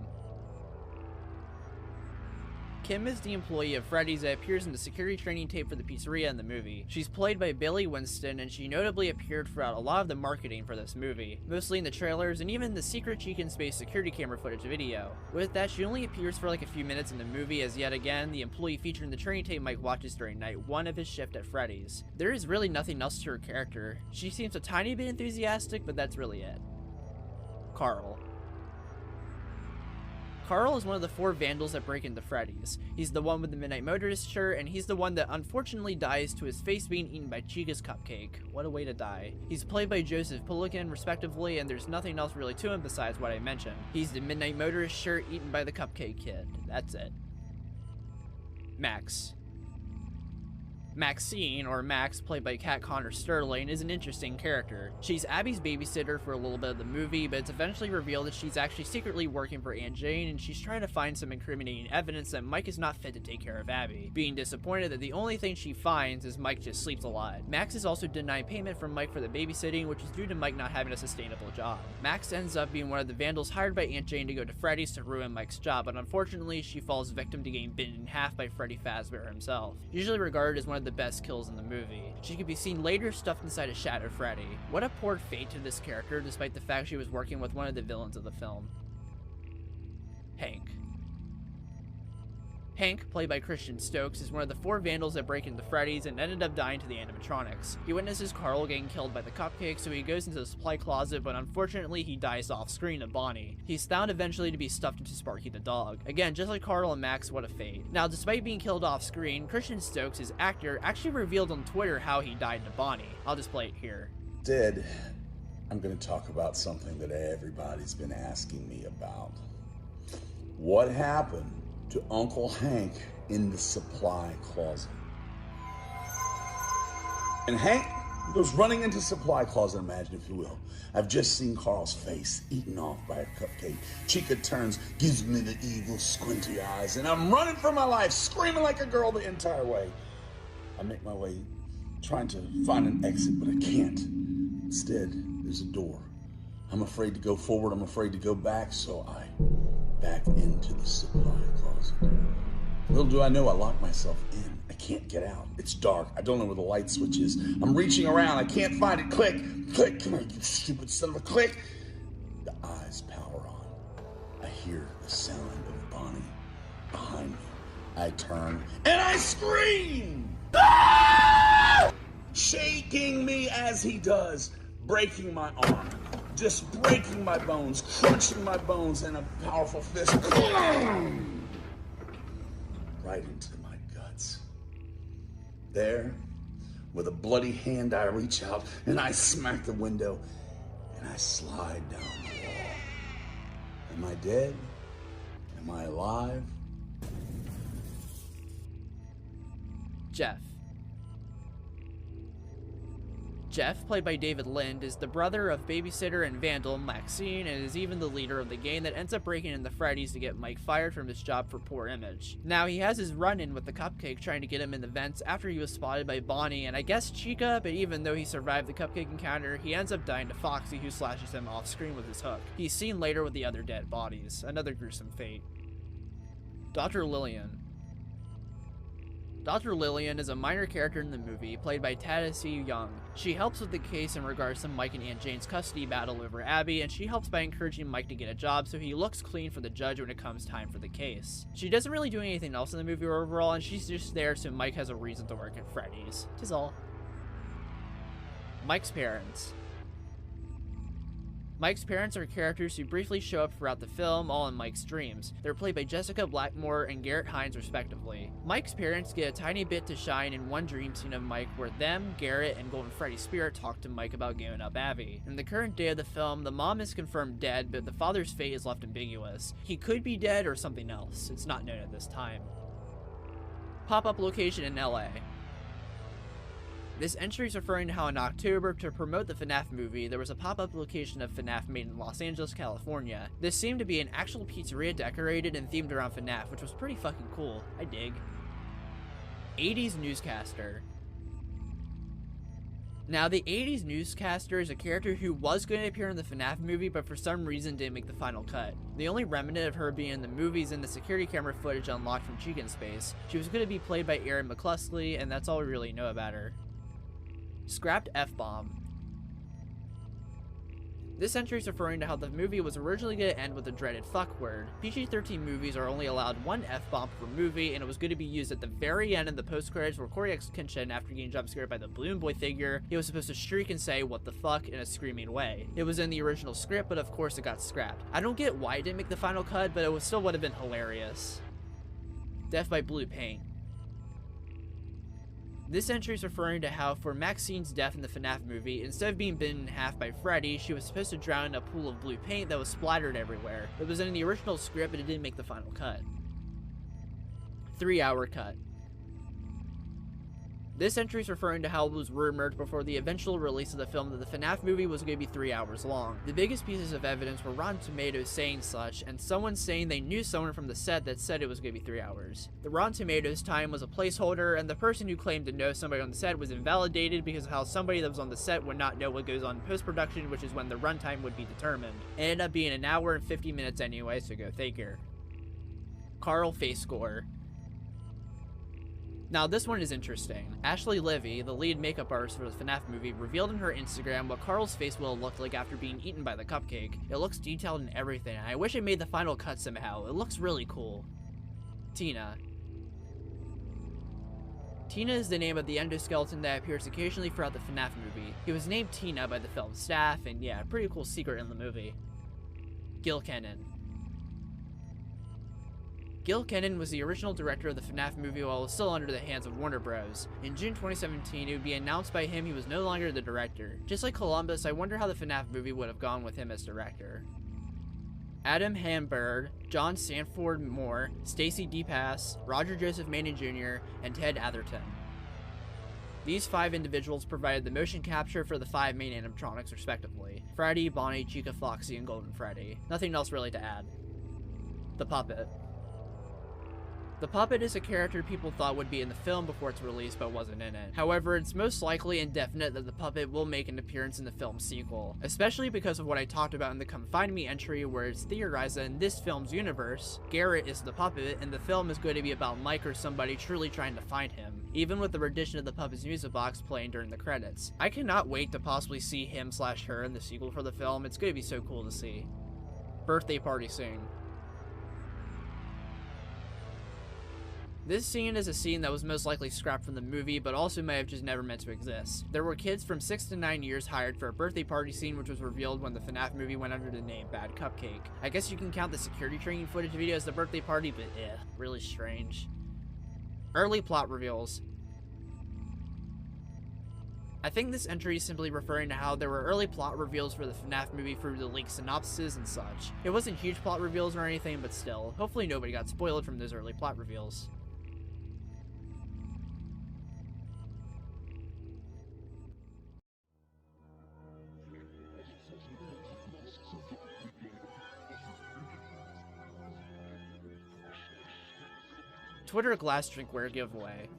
Kim is the employee of Freddy's that appears in the security training tape for the pizzeria in the movie. She's played by Bailey Winston, and she notably appeared throughout a lot of the marketing for this movie, mostly in the trailers and even the secret Chica in Space security camera footage video. With that, she only appears for like a few minutes in the movie as yet again the employee featured in the training tape Mike watches during night 1 of his shift at Freddy's. There is really nothing else to her character. She seems a tiny bit enthusiastic, but that's really it. Carl. Carl is one of the 4 vandals that break into Freddy's. He's the one with the Midnight Motorist shirt, and he's the one that unfortunately dies to his face being eaten by Chica's cupcake. What a way to die. He's played by Joseph Pullican, respectively, and there's nothing else really to him besides what I mentioned. He's the Midnight Motorist shirt eaten by the cupcake kid. That's it. Max. Maxine, or Max, played by Kat Connor Sterling, is an interesting character. She's Abby's babysitter for a little bit of the movie, but it's eventually revealed that she's actually secretly working for Aunt Jane, and she's trying to find some incriminating evidence that Mike is not fit to take care of Abby, being disappointed that the only thing she finds is Mike just sleeps a lot. Max is also denied payment from Mike for the babysitting, which is due to Mike not having a sustainable job. Max ends up being one of the vandals hired by Aunt Jane to go to Freddy's to ruin Mike's job, but unfortunately she falls victim to getting bitten in half by Freddy Fazbear himself, usually regarded as one of the best kills in the movie. She could be seen later stuffed inside a Shadow Freddy. What a poor fate to this character, despite the fact she was working with one of the villains of the film. Hank. Hank, played by Christian Stokes, is one of the 4 vandals that break into Freddy's and ended up dying to the animatronics. He witnesses Carl getting killed by the cupcake, so he goes into the supply closet, but unfortunately he dies off screen to Bonnie. He's found eventually to be stuffed into Sparky the dog. Again, just like Carl and Max, what a fate. Now, despite being killed off screen, Christian Stokes, his actor, actually revealed on Twitter how he died to Bonnie. I'll just play it here. Instead, I'm going to talk about something that everybody's been asking me about. What happened to Uncle Hank in the supply closet? And Hank goes running into supply closet, imagine if you will. I've just seen Carl's face eaten off by a cupcake. Chica turns, gives me the evil squinty eyes, and I'm running for my life, screaming like a girl the entire way. I make my way, trying to find an exit, but I can't. Instead, there's a door. I'm afraid to go forward, I'm afraid to go back, so I back into the supply closet. Little do I know, I locked myself in. I can't get out. It's dark. I don't know where the light switch is. I'm reaching around. I can't find it. Click. Click. Come on, you stupid son of a click. The eyes power on. I hear the sound of Bonnie behind me. I turn and I scream! Ah! Shaking me as he does, breaking my arm. Just breaking my bones, crunching my bones in a powerful fist. Right into my guts. There, with a bloody hand, I reach out and I smack the window and I slide down the wall. Am I dead? Am I alive? Jeff. Jeff, played by David Lind, is the brother of babysitter and vandal Maxine, and is even the leader of the gang that ends up breaking into Freddy's to get Mike fired from his job for poor image. Now, he has his run-in with the cupcake trying to get him in the vents after he was spotted by Bonnie and I guess Chica, but even though he survived the cupcake encounter, he ends up dying to Foxy, who slashes him off screen with his hook. He's seen later with the other dead bodies. Another gruesome fate. Dr. Lillian. Dr. Lillian is a minor character in the movie, played by Tadashi Young. She helps with the case in regards to Mike and Aunt Jane's custody battle over Abby, and she helps by encouraging Mike to get a job so he looks clean for the judge when it comes time for the case. She doesn't really do anything else in the movie overall, and she's just there so Mike has a reason to work at Freddy's. 'Tis all. Mike's parents. Mike's parents are characters who briefly show up throughout the film, all in Mike's dreams. They're played by Jessica Blackmore and Garrett Hines respectively. Mike's parents get a tiny bit to shine in one dream scene of Mike where them, Garrett, and Golden Freddy's spirit talk to Mike about giving up Abby. In the current day of the film, the mom is confirmed dead, but the father's fate is left ambiguous. He could be dead or something else. It's not known at this time. Pop-up location in LA. This entry is referring to how in October, to promote the FNAF movie, there was a pop-up location of FNAF made in Los Angeles, California. This seemed to be an actual pizzeria decorated and themed around FNAF, which was pretty fucking cool. I dig. 80s newscaster. Now, the 80s newscaster is a character who was going to appear in the FNAF movie, but for some reason didn't make the final cut. The only remnant of her being in the movie is in the security camera footage unlocked from Chicken Space. She was going to be played by Erin McCluskey, and that's all we really know about her. Scrapped F-bomb. This entry is referring to how the movie was originally going to end with the dreaded fuck word. PG-13 movies are only allowed one F-bomb per movie, and it was going to be used at the very end in the post-credits where Corey X. Kenshin, after getting jump-scared by the Balloon Boy figure, he was supposed to shriek and say, "What the fuck?" in a screaming way. It was in the original script, but of course it got scrapped. I don't get why it didn't make the final cut, but it still would have been hilarious. Death by blue paint. This entry is referring to how, for Maxine's death in the FNAF movie, instead of being bitten in half by Freddy, she was supposed to drown in a pool of blue paint that was splattered everywhere. It was in the original script, but it didn't make the final cut. 3-hour cut. This entry is referring to how it was rumored before the eventual release of the film that the FNAF movie was going to be 3 hours long. The biggest pieces of evidence were Rotten Tomatoes saying such, and someone saying they knew someone from the set that said it was going to be 3 hours. The Rotten Tomatoes time was a placeholder, and the person who claimed to know somebody on the set was invalidated because of how somebody that was on the set would not know what goes on in post-production, which is when the runtime would be determined. It ended up being 1 hour and 50 minutes anyway, so go figure. Carl face score. Now this one is interesting. Ashley Livy, the lead makeup artist for the FNAF movie, revealed on her Instagram what Carl's face will have looked like after being eaten by the cupcake. It looks detailed and everything, and I wish I made the final cut somehow. It looks really cool. Tina. Tina is the name of the endoskeleton that appears occasionally throughout the FNAF movie. He was named Tina by the film staff, and yeah, pretty cool secret in the movie. Gil Kenan. Gil Kenan was the original director of the FNAF movie while it was still under the hands of Warner Bros. In June 2017, it would be announced by him he was no longer the director. Just like Columbus, I wonder how the FNAF movie would have gone with him as director. Adam Hamburg, John Sanford Moore, Stacy DePass, Roger Joseph Manning Jr., and Ted Atherton. These 5 individuals provided the motion capture for the 5 main animatronics respectively. Freddy, Bonnie, Chica, Foxy, and Golden Freddy. Nothing else really to add. The Puppet. The Puppet is a character people thought would be in the film before its release but wasn't in it. However, it's most likely and definite that the Puppet will make an appearance in the film's sequel, especially because of what I talked about in the Come Find Me entry where it's theorized that in this film's universe, Garrett is the Puppet and the film is going to be about Mike or somebody truly trying to find him, even with the rendition of the Puppet's music box playing during the credits. I cannot wait to possibly see him/her in the sequel for the film. It's going to be so cool to see. Birthday party scene. This scene is a scene that was most likely scrapped from the movie, but also may have just never meant to exist. There were kids from 6 to 9 years hired for a birthday party scene which was revealed when the FNAF movie went under the name Bad Cupcake. I guess you can count the security training footage video as the birthday party, but really strange. Early plot reveals. I think this entry is simply referring to how there were early plot reveals for the FNAF movie through the leaked synopses and such. It wasn't huge plot reveals or anything, but still, hopefully nobody got spoiled from those early plot reveals. Twitter glass drinkware giveaway.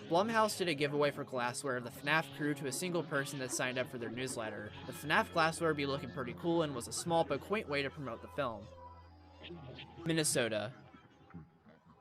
Blumhouse did a giveaway for glassware of the FNAF crew to a single person that signed up for their newsletter. The FNAF glassware be looking pretty cool and was a small but quaint way to promote the film. Minnesota.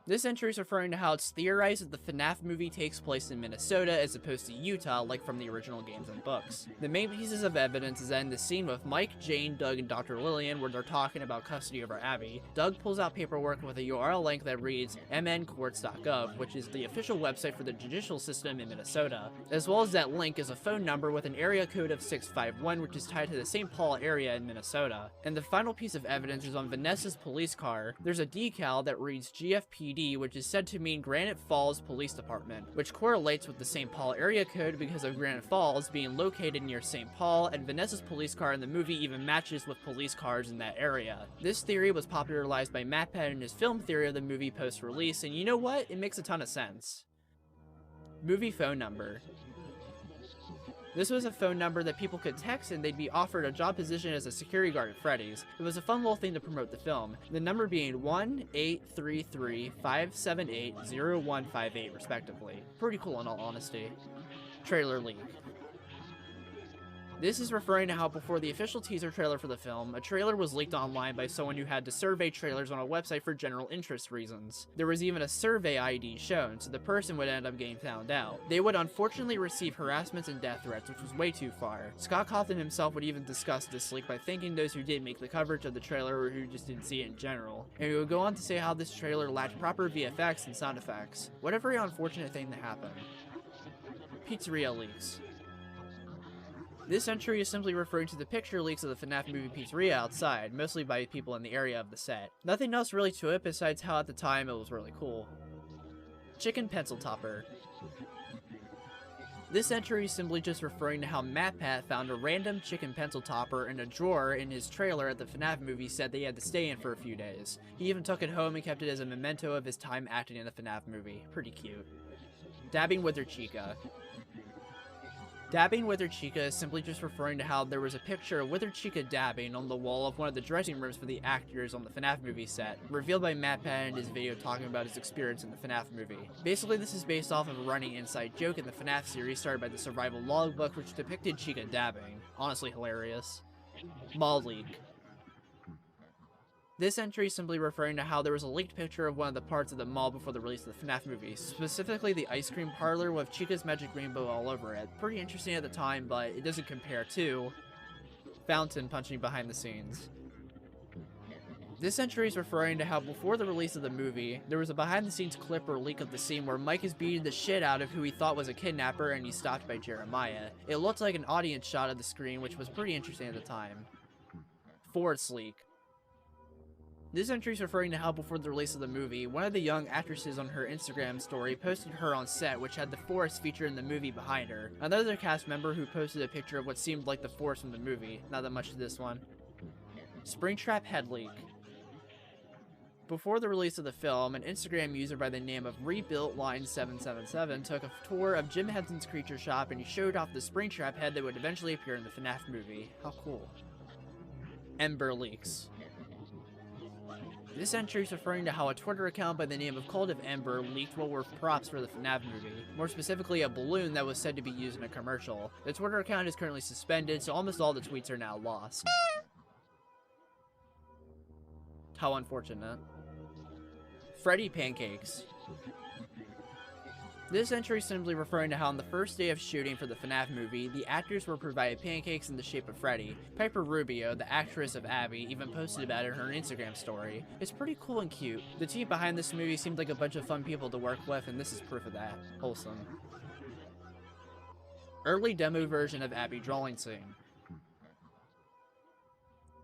This entry is referring to how it's theorized that the FNAF movie takes place in Minnesota as opposed to Utah like from the original games and books. The main pieces of evidence is that in the scene with Mike, Jane, Doug, and Dr. Lillian where they're talking about custody over Abby, Doug pulls out paperwork with a URL link that reads mncourts.gov, which is the official website for the judicial system in Minnesota. As well as that link is a phone number with an area code of 651 which is tied to the St. Paul area in Minnesota. And the final piece of evidence is on Vanessa's police car. There's a decal that reads GFPD, which is said to mean Granite Falls Police Department, which correlates with the St. Paul area code because of Granite Falls being located near St. Paul, and Vanessa's police car in the movie even matches with police cars in that area. This theory was popularized by MatPat in his film theory of the movie post-release, and you know what? It makes a ton of sense. Movie phone number. This was a phone number that people could text and they'd be offered a job position as a security guard at Freddy's. It was a fun little thing to promote the film, the number being 1-833-578-0158 respectively. Pretty cool in all honesty. Trailer leak. This is referring to how before the official teaser trailer for the film, a trailer was leaked online by someone who had to survey trailers on a website for general interest reasons. There was even a survey ID shown, so the person would end up getting found out. They would unfortunately receive harassments and death threats, which was way too far. Scott Cawthon himself would even discuss this leak by thanking those who did make the coverage of the trailer or who just didn't see it in general. And he would go on to say how this trailer lacked proper VFX and sound effects. What a very unfortunate thing that happened. Pizzeria leaks. This entry is simply referring to the picture leaks of the FNAF movie pizzeria outside, mostly by people in the area of the set. Nothing else really to it besides how at the time it was really cool. Chicken pencil topper. This entry is simply just referring to how MatPat found a random chicken pencil topper in a drawer in his trailer at the FNAF movie set that he had to stay in for a few days. He even took it home and kept it as a memento of his time acting in the FNAF movie. Pretty cute. Dabbing with her chica. Dabbing with her chica is simply just referring to how there was a picture of Withered Chica dabbing on the wall of one of the dressing rooms for the actors on the FNAF movie set, revealed by MatPat in his video talking about his experience in the FNAF movie. Basically, this is based off of a running inside joke in the FNAF series started by the Survival Logbook, which depicted Chica dabbing. Honestly hilarious. Mall leak. This entry is simply referring to how there was a leaked picture of one of the parts of the mall before the release of the FNAF movie, specifically the ice cream parlor with Chica's magic rainbow all over it. Pretty interesting at the time, but it doesn't compare to Fountain punching behind the scenes. This entry is referring to how before the release of the movie, there was a behind the scenes clip or leak of the scene where Mike is beating the shit out of who he thought was a kidnapper and he's stopped by Jeremiah. It looked like an audience shot of the screen, which was pretty interesting at the time. Forest leak. This entry is referring to how before the release of the movie, one of the young actresses on her Instagram story posted her on set, which had the forest featured in the movie behind her. Another cast member who posted a picture of what seemed like the forest from the movie. Not that much to this one. Springtrap head leak. Before the release of the film, an Instagram user by the name of RebuiltLine777 took a tour of Jim Henson's Creature Shop and he showed off the Springtrap head that would eventually appear in the FNAF movie. How cool. Ember leaks. This entry is referring to how a Twitter account by the name of Cult of Ember leaked what were props for the FNAF movie, more specifically a balloon that was said to be used in a commercial. The Twitter account is currently suspended, so almost all the tweets are now lost. How unfortunate. Freddy pancakes. This entry is simply referring to how on the first day of shooting for the FNAF movie, the actors were provided pancakes in the shape of Freddy. Piper Rubio, the actress of Abby, even posted about it in her Instagram story. It's pretty cool and cute. The team behind this movie seemed like a bunch of fun people to work with, and this is proof of that. Wholesome. Early demo version of Abby drawing scene.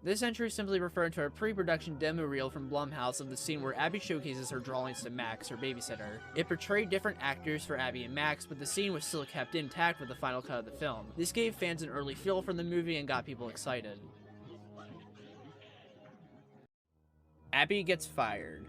This entry is simply referring to a pre-production demo reel from Blumhouse of the scene where Abby showcases her drawings to Max, her babysitter. It portrayed different actors for Abby and Max, but the scene was still kept intact with the final cut of the film. This gave fans an early feel for the movie and got people excited. Abby gets fired.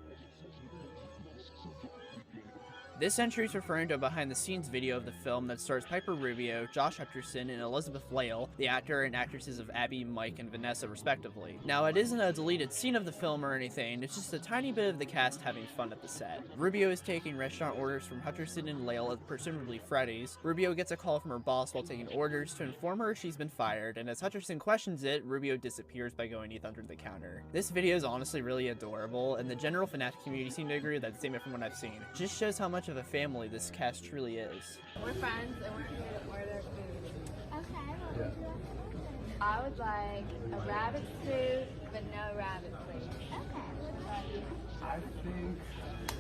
This entry is referring to a behind-the-scenes video of the film that stars Piper Rubio, Josh Hutcherson, and Elizabeth Lail, the actor and actresses of Abby, Mike, and Vanessa, respectively. Now, it isn't a deleted scene of the film or anything, it's just a tiny bit of the cast having fun at the set. Rubio is taking restaurant orders from Hutcherson and Lail at presumably Freddy's. Rubio gets a call from her boss while taking orders to inform her she's been fired, and as Hutcherson questions it, Rubio disappears by going ETH under the counter. This video is honestly really adorable, and the general FNAF community seem to agree with that statement from what I've seen. It just shows how much of a family this cast truly is. We're friends and we're here to order food. Okay, what would you like? I would like a rabbit stew, but no rabbit, please. Okay, what about you? I think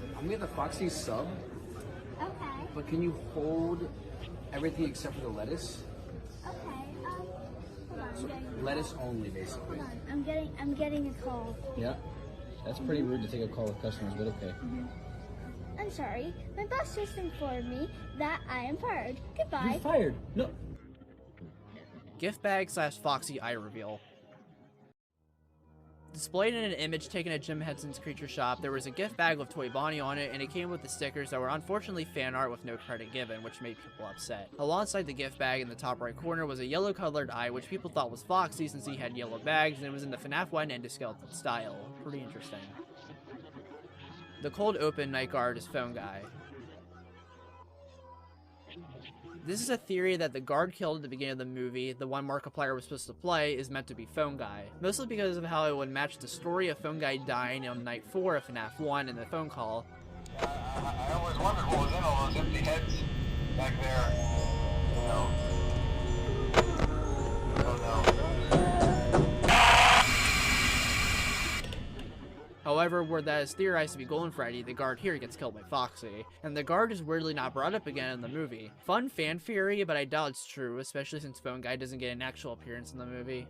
I'm gonna get the Foxy sub, Okay, but can you hold everything except for the lettuce? okay, hold on, So lettuce only, basically. hold on. I'm getting a call. Yeah, that's pretty rude to take a call with customers, but okay. I'm sorry, my boss just informed me that I am fired. Goodbye. You're fired. No. Gift bag / Foxy eye reveal. Displayed in an image taken at Jim Henson's Creature Shop, there was a gift bag with Toy Bonnie on it, and it came with the stickers that were unfortunately fan art with no credit given, which made people upset. Alongside the gift bag in the top right corner was a yellow colored eye, which people thought was Foxy since he had yellow bags, and it was in the FNAF 1 endoskeleton style. Pretty interesting. The cold open night guard is Phone Guy. This is a theory that the guard killed at the beginning of the movie, the one Markiplier was supposed to play, is meant to be Phone Guy. Mostly because of how it would match the story of Phone Guy dying on night 4 of FNAF 1 in the phone call. I always wondered what was in all those empty heads back there. No. Oh no. However, where that is theorized to be Golden Freddy, the guard here gets killed by Foxy, and the guard is weirdly not brought up again in the movie. Fun fan theory, but I doubt it's true, especially since Phone Guy doesn't get an actual appearance in the movie.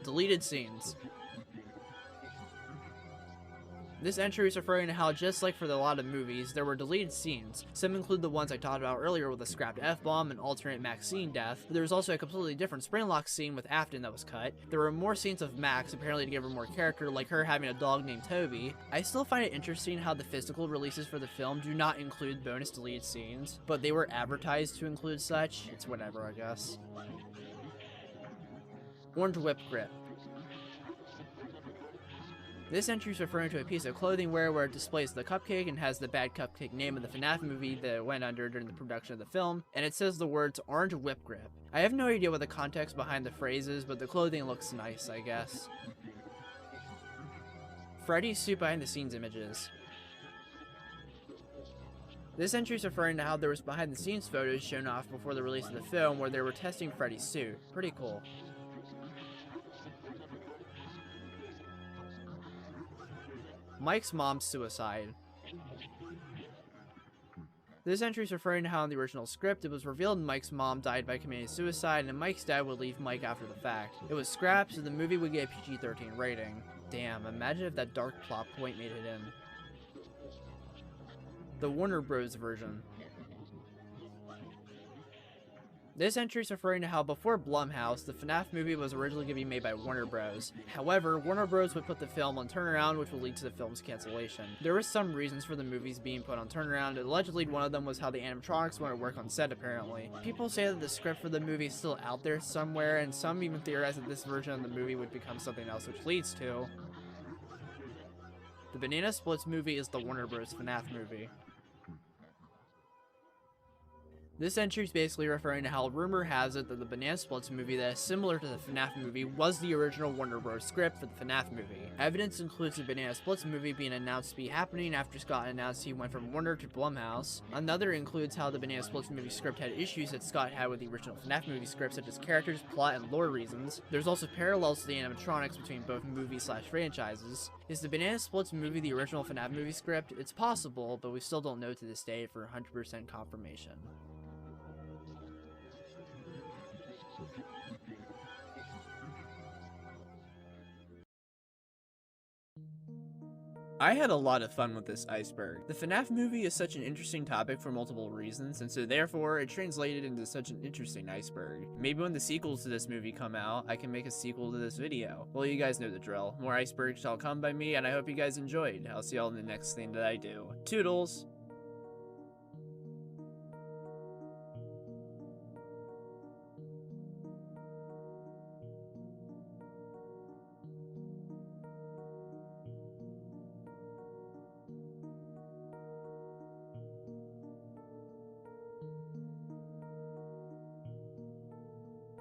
Deleted scenes. This entry is referring to how, just like for a lot of movies, there were deleted scenes. Some include the ones I talked about earlier with a scrapped F-bomb and alternate Maxine death, but there was also a completely different Springlock scene with Afton that was cut. There were more scenes of Max, apparently to give her more character, like her having a dog named Toby. I still find it interesting how the physical releases for the film do not include bonus deleted scenes, but they were advertised to include such. It's whatever, I guess. Orange whip grip. This entry is referring to a piece of clothing wear where it displays the cupcake and has the bad cupcake name of the FNAF movie that it went under during the production of the film, and it says the words orange whip grip. I have no idea what the context behind the phrase is, but the clothing looks nice, I guess. Freddy's suit behind the scenes images. This entry is referring to how there was behind the scenes photos shown off before the release of the film where they were testing Freddy's suit. Pretty cool. Mike's mom's suicide. This entry is referring to how in the original script it was revealed Mike's mom died by committing suicide and Mike's dad would leave Mike after the fact. It was scrapped so the movie would get a PG-13 rating. Damn, imagine if that dark plot point made it in. The Warner Bros. Version. This entry is referring to how before Blumhouse, the FNAF movie was originally going to be made by Warner Bros. However, Warner Bros. Would put the film on turnaround, which would lead to the film's cancellation. There were some reasons for the movies being put on turnaround, and allegedly one of them was how the animatronics wouldn't work on set apparently. People say that the script for the movie is still out there somewhere, and some even theorize that this version of the movie would become something else, which leads to... The Banana Splits movie is the Warner Bros. FNAF movie. This entry is basically referring to how rumor has it that the Banana Splits movie that is similar to the FNAF movie was the original Warner Bros. Script for the FNAF movie. Evidence includes the Banana Splits movie being announced to be happening after Scott announced he went from Warner to Blumhouse. Another includes how the Banana Splits movie script had issues that Scott had with the original FNAF movie script, such as characters, plot, and lore reasons. There's also parallels to the animatronics between both movies/franchises. Is the Banana Splits movie the original FNAF movie script? It's possible, but we still don't know to this day for 100% confirmation. I had a lot of fun with this iceberg. The FNAF movie is such an interesting topic for multiple reasons, and so therefore it translated into such an interesting iceberg. Maybe when the sequels to this movie come out, I can make a sequel to this video. Well, you guys know the drill. More icebergs shall come by me, and I hope you guys enjoyed. I'll see y'all in the next thing that I do. Toodles!